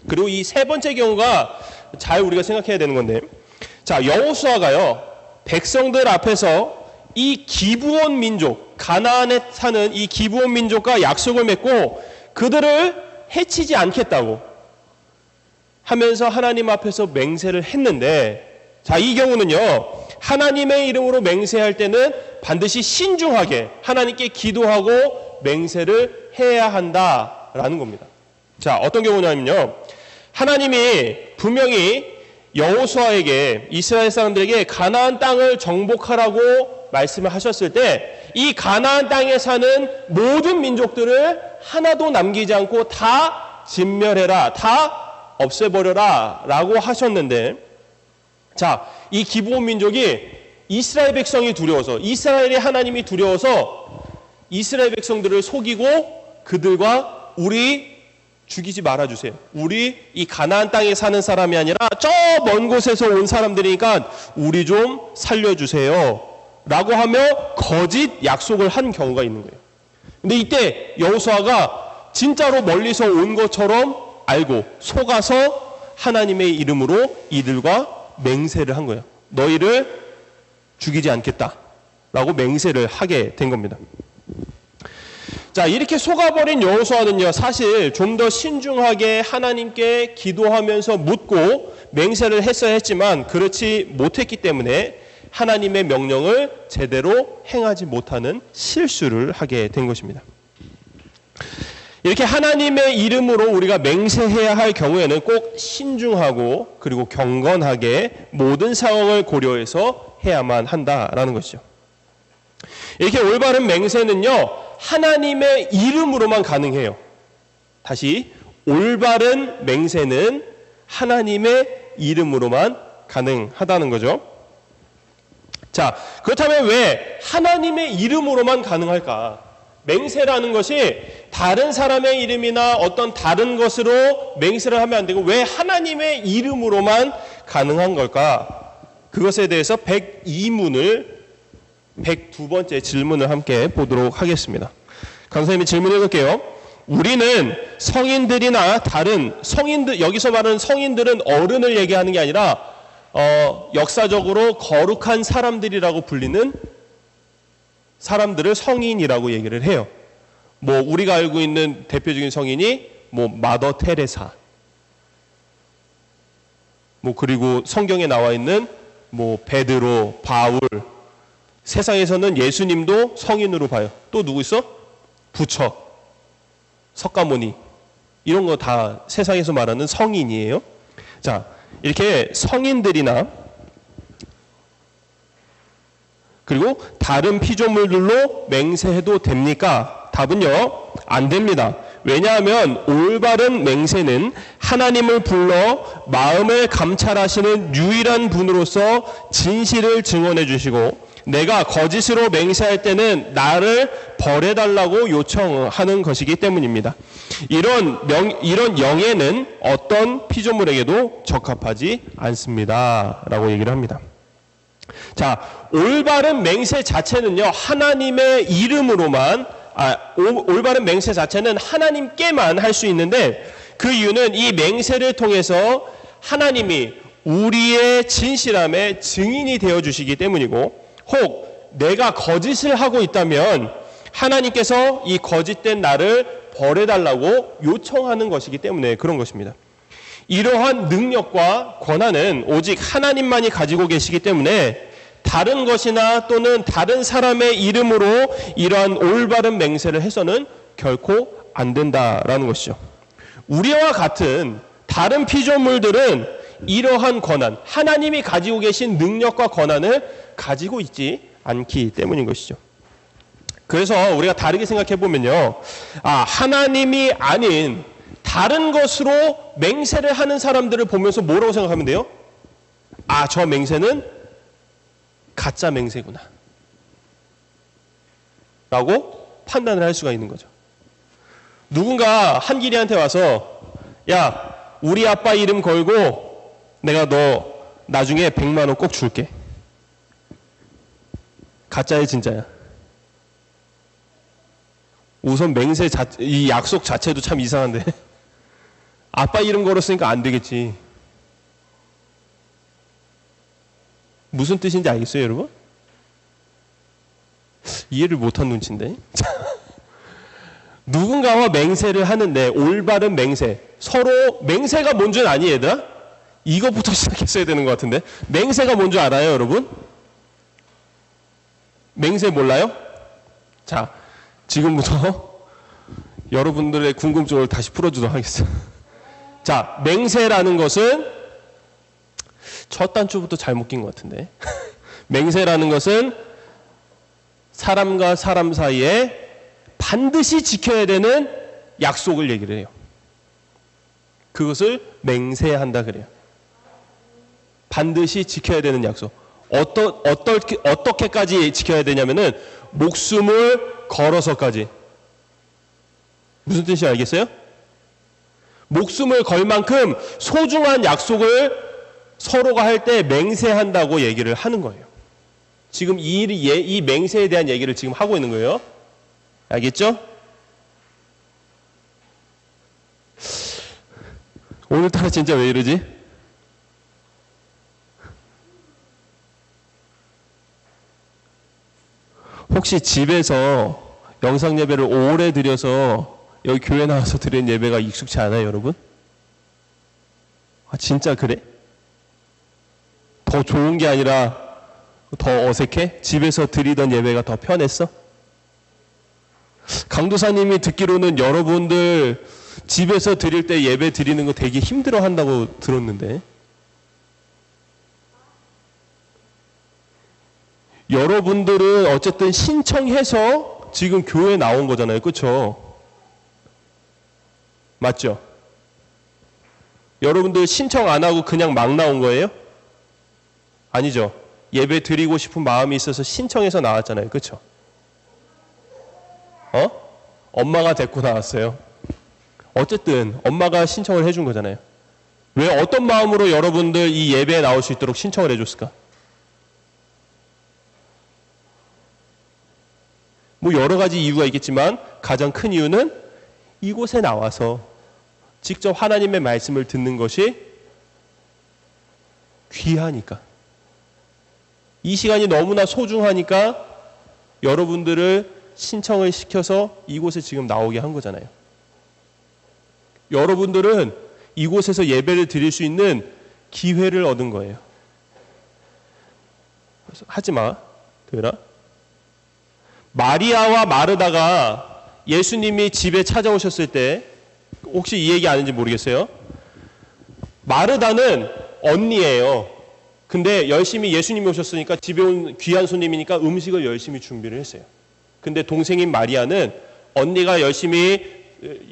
Speaker 5: 그리고 이 세 번째 경우가 잘 우리가 생각해야 되는 건데, 자, 여호수아가요, 백성들 앞에서 이 기브온 민족, 가나안에 사는 이 기브온 민족과 약속을 맺고 그들을 해치지 않겠다고 하면서 하나님 앞에서 맹세를 했는데, 자, 이 경우는요, 하나님의 이름으로 맹세할 때는 반드시 신중하게 하나님께 기도하고 맹세를 해야 한다라는 겁니다. 자, 어떤 경우냐면요, 하나님이 분명히 여호수아에게, 이스라엘 사람들에게 가나안 땅을 정복하라고 말씀을 하셨을 때 이 가나안 땅에 사는 모든 민족들을 하나도 남기지 않고 다 진멸해라, 다 없애버려라 라고 하셨는데, 자, 이 기브온 민족이 이스라엘 백성이 두려워서, 이스라엘의 하나님이 두려워서 이스라엘 백성들을 속이고 그들과 우리 죽이지 말아주세요, 우리 이 가나안 땅에 사는 사람이 아니라 저 먼 곳에서 온 사람들이니까 우리 좀 살려주세요 라고 하며 거짓 약속을 한 경우가 있는 거예요. 근데 이때 여호수아가 진짜로 멀리서 온 것처럼 알고 속아서 하나님의 이름으로 이들과 맹세를 한 거예요. 너희를 죽이지 않겠다 라고 맹세를 하게 된 겁니다. 자, 이렇게 속아버린 여호수아는요, 사실 좀 더 신중하게 하나님께 기도하면서 묻고 맹세를 했어야 했지만 그렇지 못했기 때문에 하나님의 명령을 제대로 행하지 못하는 실수를 하게 된 것입니다. 이렇게 하나님의 이름으로 우리가 맹세해야 할 경우에는 꼭 신중하고 그리고 경건하게 모든 상황을 고려해서 해야만 한다라는 것이죠. 이렇게 올바른 맹세는요, 하나님의 이름으로만 가능해요. 다시, 올바른 맹세는 하나님의 이름으로만 가능하다는 거죠. 자, 그렇다면 왜 하나님의 이름으로만 가능할까? 맹세라는 것이 다른 사람의 이름이나 어떤 다른 것으로 맹세를 하면 안 되고 왜 하나님의 이름으로만 가능한 걸까? 그것에 대해서 102문을 102번째 질문을 함께 보도록 하겠습니다. 강사님이 질문 읽을게요. 우리는 성인들이나 다른 성인들, 여기서 말하는 성인들은 어른을 얘기하는 게 아니라 역사적으로 거룩한 사람들이라고 불리는 사람들을 성인이라고 얘기를 해요. 뭐 우리가 알고 있는 대표적인 성인이 뭐 마더 테레사, 뭐 그리고 성경에 나와 있는 뭐 베드로, 바울, 세상에서는 예수님도 성인으로 봐요. 또 누구 있어? 부처, 석가모니, 이런 거 다 세상에서 말하는 성인이에요. 자, 이렇게 성인들이나 그리고 다른 피조물들로 맹세해도 됩니까? 답은요, 안 됩니다. 왜냐하면 올바른 맹세는 하나님을 불러 마음을 감찰하시는 유일한 분으로서 진실을 증언해 주시고, 내가 거짓으로 맹세할 때는 나를 벌해달라고 요청하는 것이기 때문입니다. 이런 영예는 어떤 피조물에게도 적합하지 않습니다 라고 얘기를 합니다. 자, 올바른 맹세 자체는요, 하나님의 이름으로만, 올바른 맹세 자체는 하나님께만 할 수 있는데, 그 이유는 이 맹세를 통해서 하나님이 우리의 진실함의 증인이 되어 주시기 때문이고, 혹 내가 거짓을 하고 있다면 하나님께서 이 거짓된 나를 벌해달라고 요청하는 것이기 때문에 그런 것입니다. 이러한 능력과 권한은 오직 하나님만이 가지고 계시기 때문에 다른 것이나 또는 다른 사람의 이름으로 이러한 올바른 맹세를 해서는 결코 안 된다라는 것이죠. 우리와 같은 다른 피조물들은 이러한 권한, 하나님이 가지고 계신 능력과 권한을 가지고 있지 않기 때문인 것이죠. 그래서 우리가 다르게 생각해 보면요, 하나님이 아닌 다른 것으로 맹세를 하는 사람들을 보면서 뭐라고 생각하면 돼요? 저 맹세는 가짜 맹세구나 라고 판단을 할 수가 있는 거죠. 누군가 한길이한테 와서, 야, 우리 아빠 이름 걸고 내가 너 나중에 100만 원 꼭 줄게. 가짜야 진짜야? 우선 맹세 이 약속 자체도 참 이상한데 아빠 이름 걸었으니까 안 되겠지. 무슨 뜻인지 알겠어요, 여러분? 이해를 못한 눈치인데. 누군가와 맹세를 하는데 올바른 맹세, 서로 맹세가 뭔 줄 아니 얘들아? 이것부터 시작했어야 되는 것 같은데. 맹세가 뭔 줄 알아요, 여러분? 맹세 몰라요? 자, 지금부터 여러분들의 궁금증을 다시 풀어주도록 하겠습니다. 자, 맹세라는 것은 첫 단추부터 잘못 낀 것 같은데. 맹세라는 것은 사람과 사람 사이에 반드시 지켜야 되는 약속을 얘기를 해요. 그것을 맹세한다 그래요. 반드시 지켜야 되는 약속. 어떻게까지 지켜야 되냐면은 목숨을 걸어서까지. 무슨 뜻인지 알겠어요? 목숨을 걸 만큼 소중한 약속을 서로가 할 때 맹세한다고 얘기를 하는 거예요. 지금 이 맹세에 대한 얘기를 지금 하고 있는 거예요. 알겠죠? 오늘따라 진짜 왜 이러지? 혹시 집에서 영상 예배를 오래 드려서 여기 교회 나와서 드린 예배가 익숙치 않아요, 여러분? 진짜 그래? 더 좋은 게 아니라 더 어색해? 집에서 드리던 예배가 더 편했어? 강도사님이 듣기로는 여러분들 집에서 드릴 때 예배 드리는 거 되게 힘들어 한다고 들었는데, 여러분들은 어쨌든 신청해서 지금 교회에 나온 거잖아요. 그렇죠? 맞죠? 여러분들 신청 안 하고 그냥 막 나온 거예요? 아니죠. 예배 드리고 싶은 마음이 있어서 신청해서 나왔잖아요. 그렇죠? 엄마가 데리고 나왔어요. 어쨌든 엄마가 신청을 해준 거잖아요. 왜 어떤 마음으로 여러분들 이 예배에 나올 수 있도록 신청을 해줬을까? 뭐 여러 가지 이유가 있겠지만 가장 큰 이유는 이곳에 나와서 직접 하나님의 말씀을 듣는 것이 귀하니까, 이 시간이 너무나 소중하니까 여러분들을 신청을 시켜서 이곳에 지금 나오게 한 거잖아요. 여러분들은 이곳에서 예배를 드릴 수 있는 기회를 얻은 거예요. 하지 마, 되라. 마리아와 마르다가 예수님이 집에 찾아오셨을 때, 혹시 이 얘기 아는지 모르겠어요. 마르다는 언니예요. 근데 열심히 예수님이 오셨으니까 집에 온 귀한 손님이니까 음식을 열심히 준비를 했어요. 근데 동생인 마리아는 언니가 열심히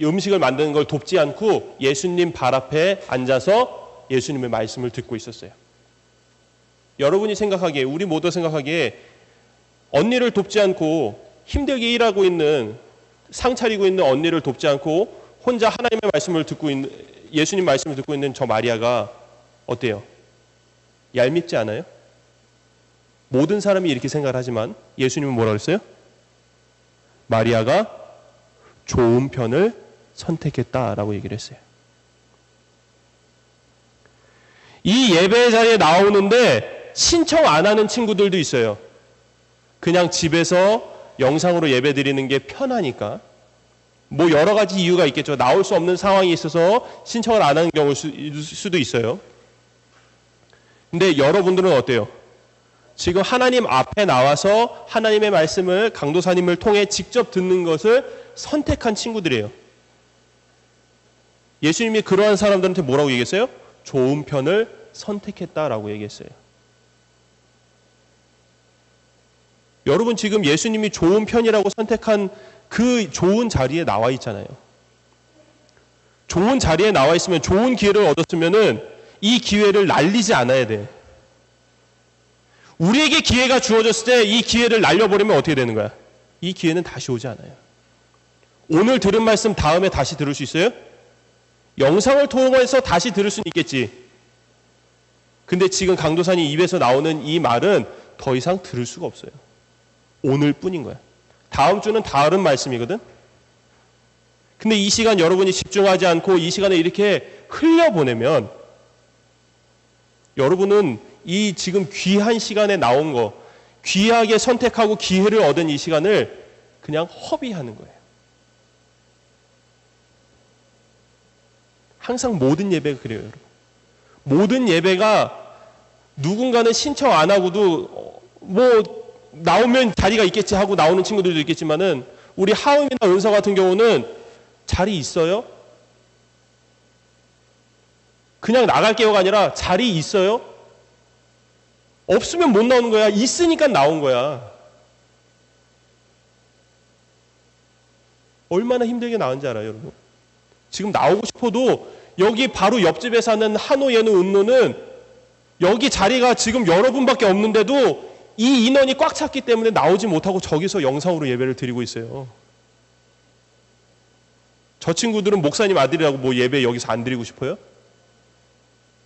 Speaker 5: 음식을 만드는 걸 돕지 않고 예수님 발 앞에 앉아서 예수님의 말씀을 듣고 있었어요. 여러분이 생각하기에, 우리 모두 생각하기에 언니를 돕지 않고 힘들게 일하고 있는, 상 차리고 있는 언니를 돕지 않고 혼자 하나님의 말씀을 듣고 있는, 예수님 말씀을 듣고 있는 저 마리아가 어때요? 얄밉지 않아요? 모든 사람이 이렇게 생각을 하지만 예수님은 뭐라고 했어요? 마리아가 좋은 편을 선택했다라고 얘기를 했어요. 이 예배 자리에 나오는데 신청 안 하는 친구들도 있어요. 그냥 집에서 영상으로 예배 드리는 게 편하니까. 뭐 여러 가지 이유가 있겠죠. 나올 수 없는 상황이 있어서 신청을 안 하는 경우일 수도 있어요. 근데 여러분들은 어때요? 지금 하나님 앞에 나와서 하나님의 말씀을 강도사님을 통해 직접 듣는 것을 선택한 친구들이에요. 예수님이 그러한 사람들한테 뭐라고 얘기했어요? 좋은 편을 선택했다라고 얘기했어요. 여러분 지금 예수님이 좋은 편이라고 선택한 그 좋은 자리에 나와 있잖아요. 좋은 자리에 나와 있으면 좋은 기회를 얻었으면은 이 기회를 날리지 않아야 돼. 우리에게 기회가 주어졌을 때 이 기회를 날려버리면 어떻게 되는 거야? 이 기회는 다시 오지 않아요. 오늘 들은 말씀 다음에 다시 들을 수 있어요? 영상을 통해서 다시 들을 수는 있겠지. 근데 지금 강도사님 입에서 나오는 이 말은 더 이상 들을 수가 없어요. 오늘뿐인 거야. 다음 주는 다른 말씀이거든. 근데 이 시간 여러분이 집중하지 않고 이 시간에 이렇게 흘려보내면 여러분은 이 지금 귀한 시간에 나온 거, 귀하게 선택하고 기회를 얻은 이 시간을 그냥 허비하는 거예요. 항상 모든 예배가 그래요, 여러분. 모든 예배가 누군가는 신청 안 하고도 뭐 나오면 자리가 있겠지 하고 나오는 친구들도 있겠지만은 우리 하음이나 은서 같은 경우는 자리 있어요? 그냥 나갈게요가 아니라 자리 있어요? 없으면 못 나오는 거야. 있으니까 나온 거야. 얼마나 힘들게 나온지 알아요, 여러분? 지금 나오고 싶어도 여기 바로 옆집에 사는 한호, 예노, 은노는 여기 자리가 지금 여러분밖에 없는데도 이 인원이 꽉 찼기 때문에 나오지 못하고 저기서 영상으로 예배를 드리고 있어요. 저 친구들은 목사님 아들이라고 뭐 예배 여기서 안 드리고 싶어요?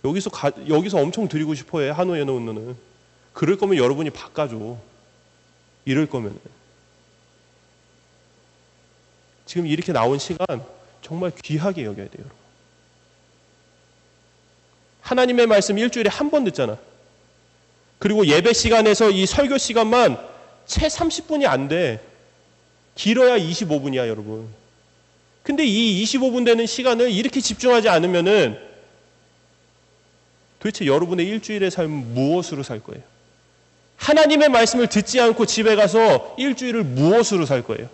Speaker 5: 여기서 엄청 드리고 싶어요. 한호, 예노, 은노는. 그럴 거면 여러분이 바꿔줘. 이럴 거면. 지금 이렇게 나온 시간 정말 귀하게 여겨야 돼요, 여러분. 하나님의 말씀 일주일에 한 번 듣잖아. 그리고 예배 시간에서 이 설교 시간만 채 30분이 안 돼. 길어야 25분이야, 여러분. 근데 이 25분 되는 시간을 이렇게 집중하지 않으면은 도대체 여러분의 일주일의 삶은 무엇으로 살 거예요? 하나님의 말씀을 듣지 않고 집에 가서 일주일을 무엇으로 살 거예요?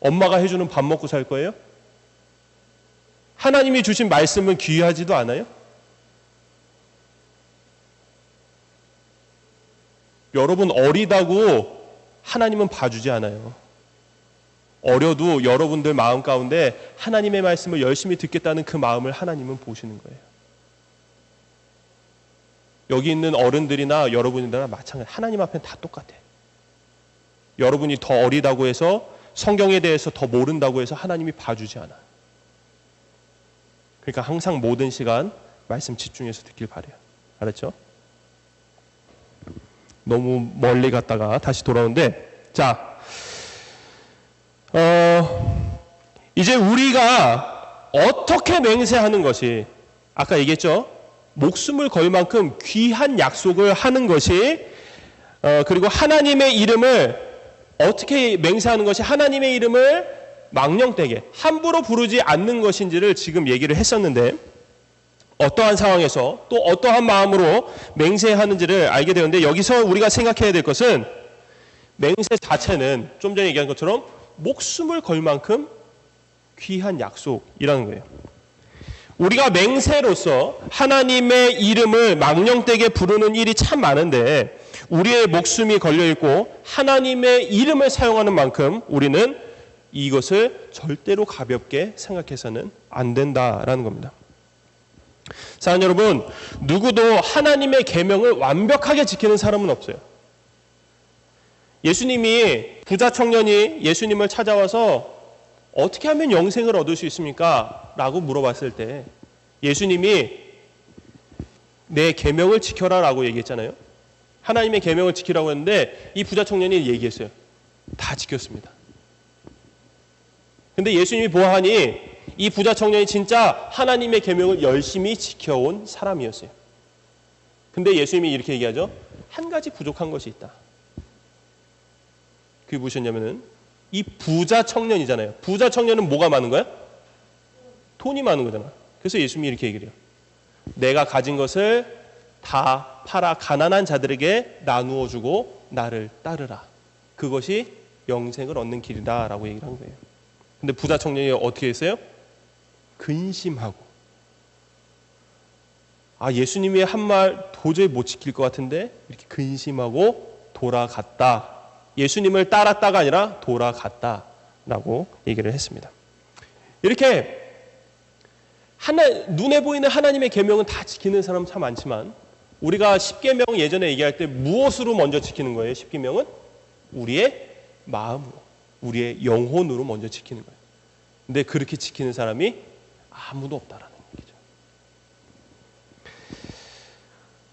Speaker 5: 엄마가 해주는 밥 먹고 살 거예요? 하나님이 주신 말씀은 귀하지도 않아요? 여러분 어리다고 하나님은 봐주지 않아요. 어려도 여러분들 마음 가운데 하나님의 말씀을 열심히 듣겠다는 그 마음을 하나님은 보시는 거예요. 여기 있는 어른들이나 여러분이나 마찬가지. 하나님 앞엔 다 똑같아. 여러분이 더 어리다고 해서 성경에 대해서 더 모른다고 해서 하나님이 봐주지 않아. 그러니까 항상 모든 시간 말씀 집중해서 듣길 바래요. 알았죠? 너무 멀리 갔다가 다시 돌아오는데, 자, 이제 우리가 어떻게 맹세하는 것이, 아까 얘기했죠? 목숨을 걸 만큼 귀한 약속을 하는 것이, 그리고 하나님의 이름을 어떻게 맹세하는 것이 하나님의 이름을 망령되게 함부로 부르지 않는 것인지를 지금 얘기를 했었는데, 어떠한 상황에서 또 어떠한 마음으로 맹세하는지를 알게 되는데, 여기서 우리가 생각해야 될 것은 맹세 자체는 좀 전에 얘기한 것처럼 목숨을 걸 만큼 귀한 약속이라는 거예요. 우리가 맹세로서 하나님의 이름을 망령되게 부르는 일이 참 많은데, 우리의 목숨이 걸려있고 하나님의 이름을 사용하는 만큼 우리는 이것을 절대로 가볍게 생각해서는 안 된다라는 겁니다. 사랑하는 여러분, 누구도 하나님의 계명을 완벽하게 지키는 사람은 없어요. 예수님이, 부자 청년이 예수님을 찾아와서 어떻게 하면 영생을 얻을 수 있습니까? 라고 물어봤을 때 예수님이 내 계명을 지켜라 라고 얘기했잖아요. 하나님의 계명을 지키라고 했는데 이 부자 청년이 얘기했어요. 다 지켰습니다. 근데 예수님이 보아하니 이 부자 청년이 진짜 하나님의 계명을 열심히 지켜온 사람이었어요. 근데 예수님이 이렇게 얘기하죠. 한 가지 부족한 것이 있다. 그게 무엇이었냐면은 이 부자 청년이잖아요. 부자 청년은 뭐가 많은 거야? 돈이 많은 거잖아. 그래서 예수님이 이렇게 얘기를 해요. 내가 가진 것을 다 팔아 가난한 자들에게 나누어 주고 나를 따르라. 그것이 영생을 얻는 길이다 라고 얘기를 한 거예요. 근데 부자 청년이 어떻게 했어요? 근심하고 예수님이 한 말 도저히 못 지킬 것 같은데 이렇게 근심하고 돌아갔다. 예수님을 따랐다가 아니라 돌아갔다라고 얘기를 했습니다. 이렇게 눈에 보이는 하나님의 계명은 다 지키는 사람 참 많지만 우리가 십계명 예전에 얘기할 때 무엇으로 먼저 지키는 거예요? 십계명은 우리의 마음으로, 우리의 영혼으로 먼저 지키는 거예요. 근데 그렇게 지키는 사람이 아무도 없다라는 얘기죠.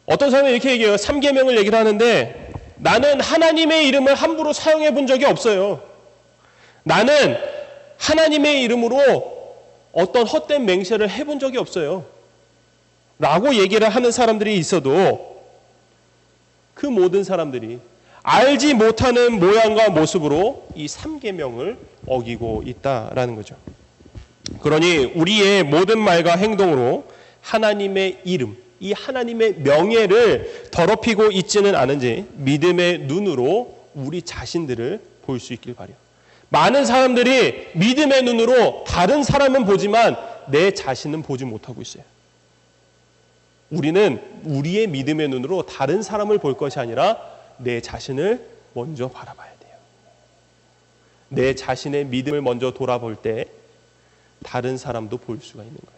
Speaker 5: 어떤 사람은 이렇게 얘기해요. 3계명을 얘기를 하는데 나는 하나님의 이름을 함부로 사용해 본 적이 없어요. 나는 하나님의 이름으로 어떤 헛된 맹세를 해본 적이 없어요. 라고 얘기를 하는 사람들이 있어도 그 모든 사람들이 알지 못하는 모양과 모습으로 이 3계명을 어기고 있다라는 거죠. 그러니 우리의 모든 말과 행동으로 하나님의 이름, 이 하나님의 명예를 더럽히고 있지는 않은지 믿음의 눈으로 우리 자신들을 볼 수 있길 바라요. 많은 사람들이 믿음의 눈으로 다른 사람은 보지만 내 자신은 보지 못하고 있어요. 우리는 우리의 믿음의 눈으로 다른 사람을 볼 것이 아니라 내 자신을 먼저 바라봐야 돼요. 내 자신의 믿음을 먼저 돌아볼 때 다른 사람도 볼 수가 있는 거예요.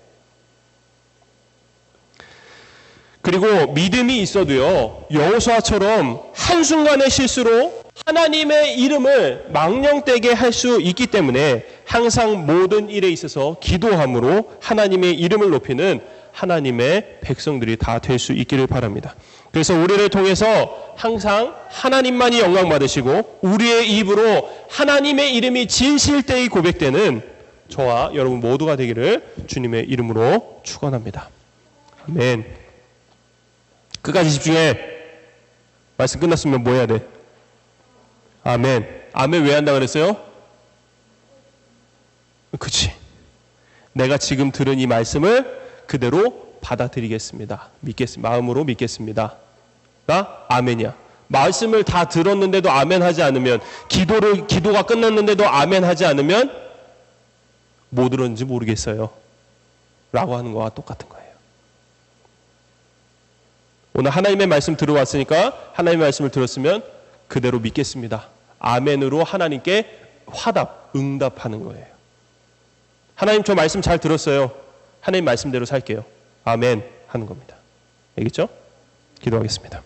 Speaker 5: 그리고 믿음이 있어도요, 여호수아처럼 한순간의 실수로 하나님의 이름을 망령되게 할 수 있기 때문에 항상 모든 일에 있어서 기도함으로 하나님의 이름을 높이는 하나님의 백성들이 다 될 수 있기를 바랍니다. 그래서 우리를 통해서 항상 하나님만이 영광 받으시고 우리의 입으로 하나님의 이름이 진실되이 고백되는 저와 여러분 모두가 되기를 주님의 이름으로 축원합니다. 아멘. 끝까지 집중해. 말씀 끝났으면 뭐 해야 돼? 아멘. 아멘 왜 한다 그랬어요? 그치. 내가 지금 들은 이 말씀을 그대로 받아들이겠습니다. 마음으로 믿겠습니다. 가 아멘이야. 말씀을 다 들었는데도 아멘 하지 않으면, 기도가 끝났는데도 아멘 하지 않으면 뭐 들었는지 모르겠어요. 라고 하는 거와 똑같은 거예요. 오늘 하나님의 말씀 들어왔으니까 하나님의 말씀을 들었으면 그대로 믿겠습니다. 아멘으로 하나님께 응답하는 거예요. 하나님 저 말씀 잘 들었어요. 하나님 말씀대로 살게요. 아멘 하는 겁니다. 알겠죠? 기도하겠습니다.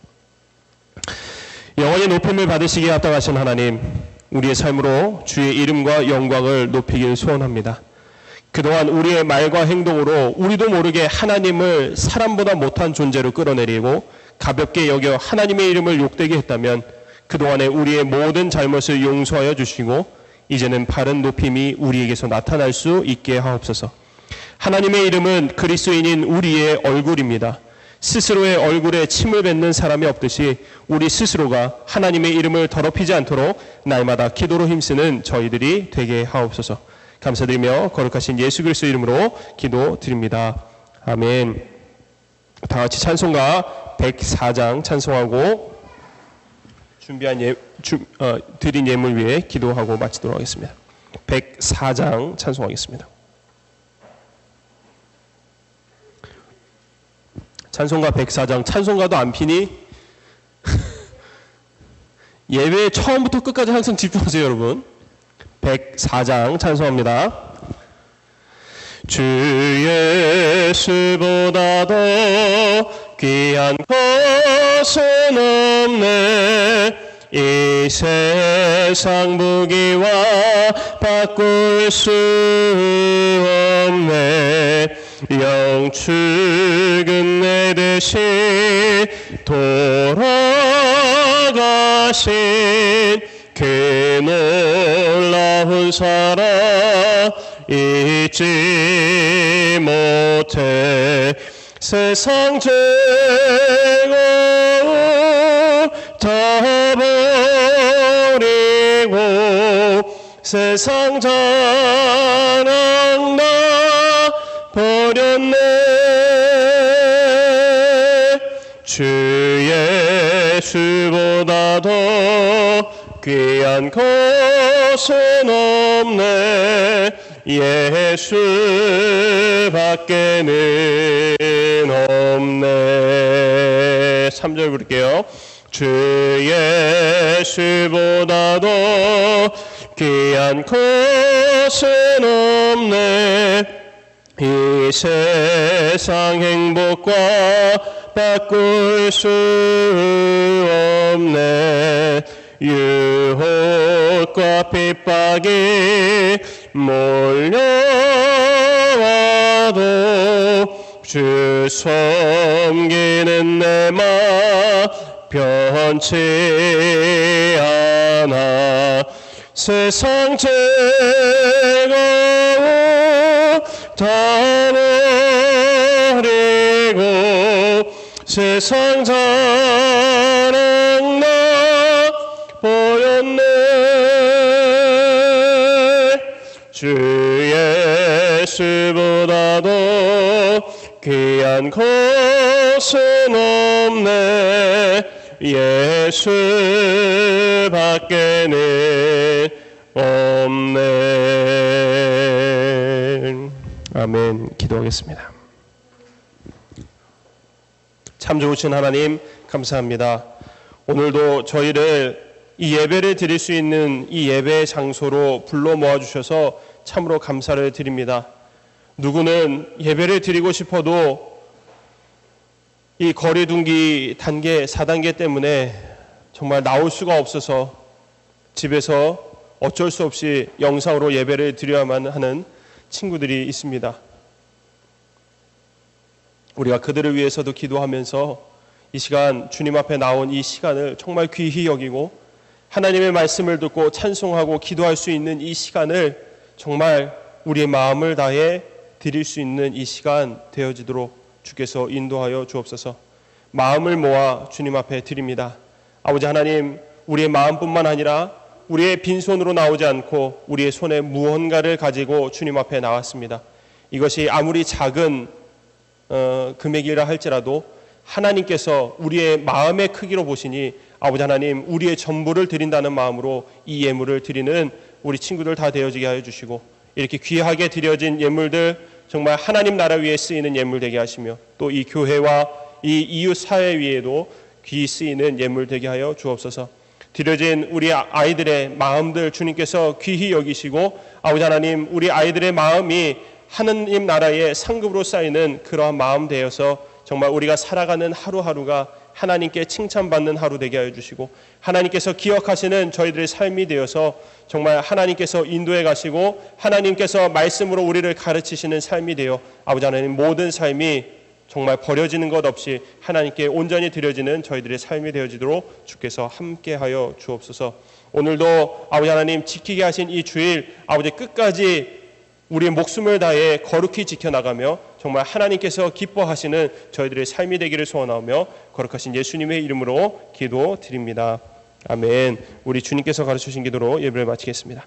Speaker 5: 영원히 높임을 받으시기에 합당하신 하나님, 우리의 삶으로 주의 이름과 영광을 높이길 소원합니다. 그동안 우리의 말과 행동으로 우리도 모르게 하나님을 사람보다 못한 존재로 끌어내리고 가볍게 여겨 하나님의 이름을 욕되게 했다면 그동안의 우리의 모든 잘못을 용서하여 주시고 이제는 바른 높임이 우리에게서 나타날 수 있게 하옵소서. 하나님의 이름은 그리스도인인 우리의 얼굴입니다. 스스로의 얼굴에 침을 뱉는 사람이 없듯이 우리 스스로가 하나님의 이름을 더럽히지 않도록 날마다 기도로 힘쓰는 저희들이 되게 하옵소서. 감사드리며 거룩하신 예수 그리스도 이름으로 기도드립니다. 아멘. 다 같이 찬송가 104장 찬송하고 드린 예물 위해 기도하고 마치도록 하겠습니다. 104장 찬송하겠습니다. 찬송가 104장, 찬송가도 안 피니? 예배 처음부터 끝까지 항상 집중하세요, 여러분. 104장 찬송합니다. 주 예수보다 더 귀한 것은 없네. 이 세상 무기와 바꿀 수 없네. 영축은 내 대신 돌아 하신 그 놀라운 사랑 잊지 못해 세상 죄고 다 버리고 세상 자랑 나 버렸네. 주 예수보다 더 귀한 것은 없네. 예수밖에는 없네. 3절 부를게요. 주 예수보다 더 귀한 것은 없네. 이 세상 행복과 바꿀 수 없네. 유혹과 핍박이 몰려와도 주 섬기는 내 맘 변치 않아. 세상 즐거움 다 버리고 세상 자랑 나 보였네. 주 예수보다 더 귀한 것은 없네. 예수밖에는 없네. 아멘. 기도하겠습니다. 참 좋으신 하나님 감사합니다. 오늘도 저희를 이 예배를 드릴 수 있는 이 예배 장소로 불러 모아주셔서 참으로 감사를 드립니다. 누구는 예배를 드리고 싶어도 이 거리둔기 단계 4단계 때문에 정말 나올 수가 없어서 집에서 어쩔 수 없이 영상으로 예배를 드려야만 하는 친구들이 있습니다. 우리가 그들을 위해서도 기도하면서 이 시간 주님 앞에 나온 이 시간을 정말 귀히 여기고 하나님의 말씀을 듣고 찬송하고 기도할 수 있는 이 시간을 정말 우리의 마음을 다해 드릴 수 있는 이 시간 되어지도록 주께서 인도하여 주옵소서. 마음을 모아 주님 앞에 드립니다. 아버지 하나님, 우리의 마음뿐만 아니라 우리의 빈손으로 나오지 않고 우리의 손에 무언가를 가지고 주님 앞에 나왔습니다. 이것이 아무리 작은 금액이라 할지라도 하나님께서 우리의 마음의 크기로 보시니 아버지 하나님, 우리의 전부를 드린다는 마음으로 이 예물을 드리는 우리 친구들 다 되어지게 하여 주시고, 이렇게 귀하게 드려진 예물들 정말 하나님 나라 위에 쓰이는 예물 되게 하시며, 또 이 교회와 이 이웃 사회 위에도 귀히 쓰이는 예물 되게 하여 주옵소서. 드려진 우리 아이들의 마음들 주님께서 귀히 여기시고, 아버지 하나님, 우리 아이들의 마음이 하느님 나라의 상급으로 쌓이는 그러한 마음 되어서 정말 우리가 살아가는 하루하루가 하나님께 칭찬받는 하루 되게 하여 주시고, 하나님께서 기억하시는 저희들의 삶이 되어서 정말 하나님께서 인도해 가시고 하나님께서 말씀으로 우리를 가르치시는 삶이 되어 아버지 하나님, 모든 삶이 정말 버려지는 것 없이 하나님께 온전히 드려지는 저희들의 삶이 되어지도록 주께서 함께하여 주옵소서. 오늘도 아버지 하나님, 지키게 하신 이 주일 아버지 끝까지 우리의 목숨을 다해 거룩히 지켜나가며 정말 하나님께서 기뻐하시는 저희들의 삶이 되기를 소원하며 거룩하신 예수님의 이름으로 기도드립니다. 아멘. 우리 주님께서 가르치신 기도로 예배를 마치겠습니다.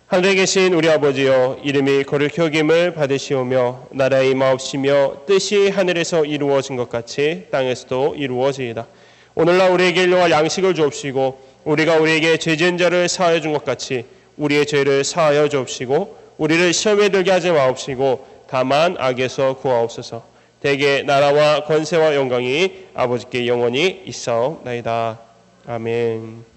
Speaker 5: 하늘에 계신 우리 아버지여, 이름이 거룩히 여김을 받으시오며 나라의 임하옵시며 뜻이 하늘에서 이루어진 것 같이 땅에서도 이루어지이다. 오늘날 우리에게 일용할 양식을 주옵시고, 우리가 우리에게 죄 지은 자를 사하여 준 것 같이 우리의 죄를 사하여 주옵시고, 우리를 시험에 들게 하지 마옵시고 다만 악에서 구하옵소서. 대개 나라와 권세와 영광이 아버지께 영원히 있사옵나이다. 아멘.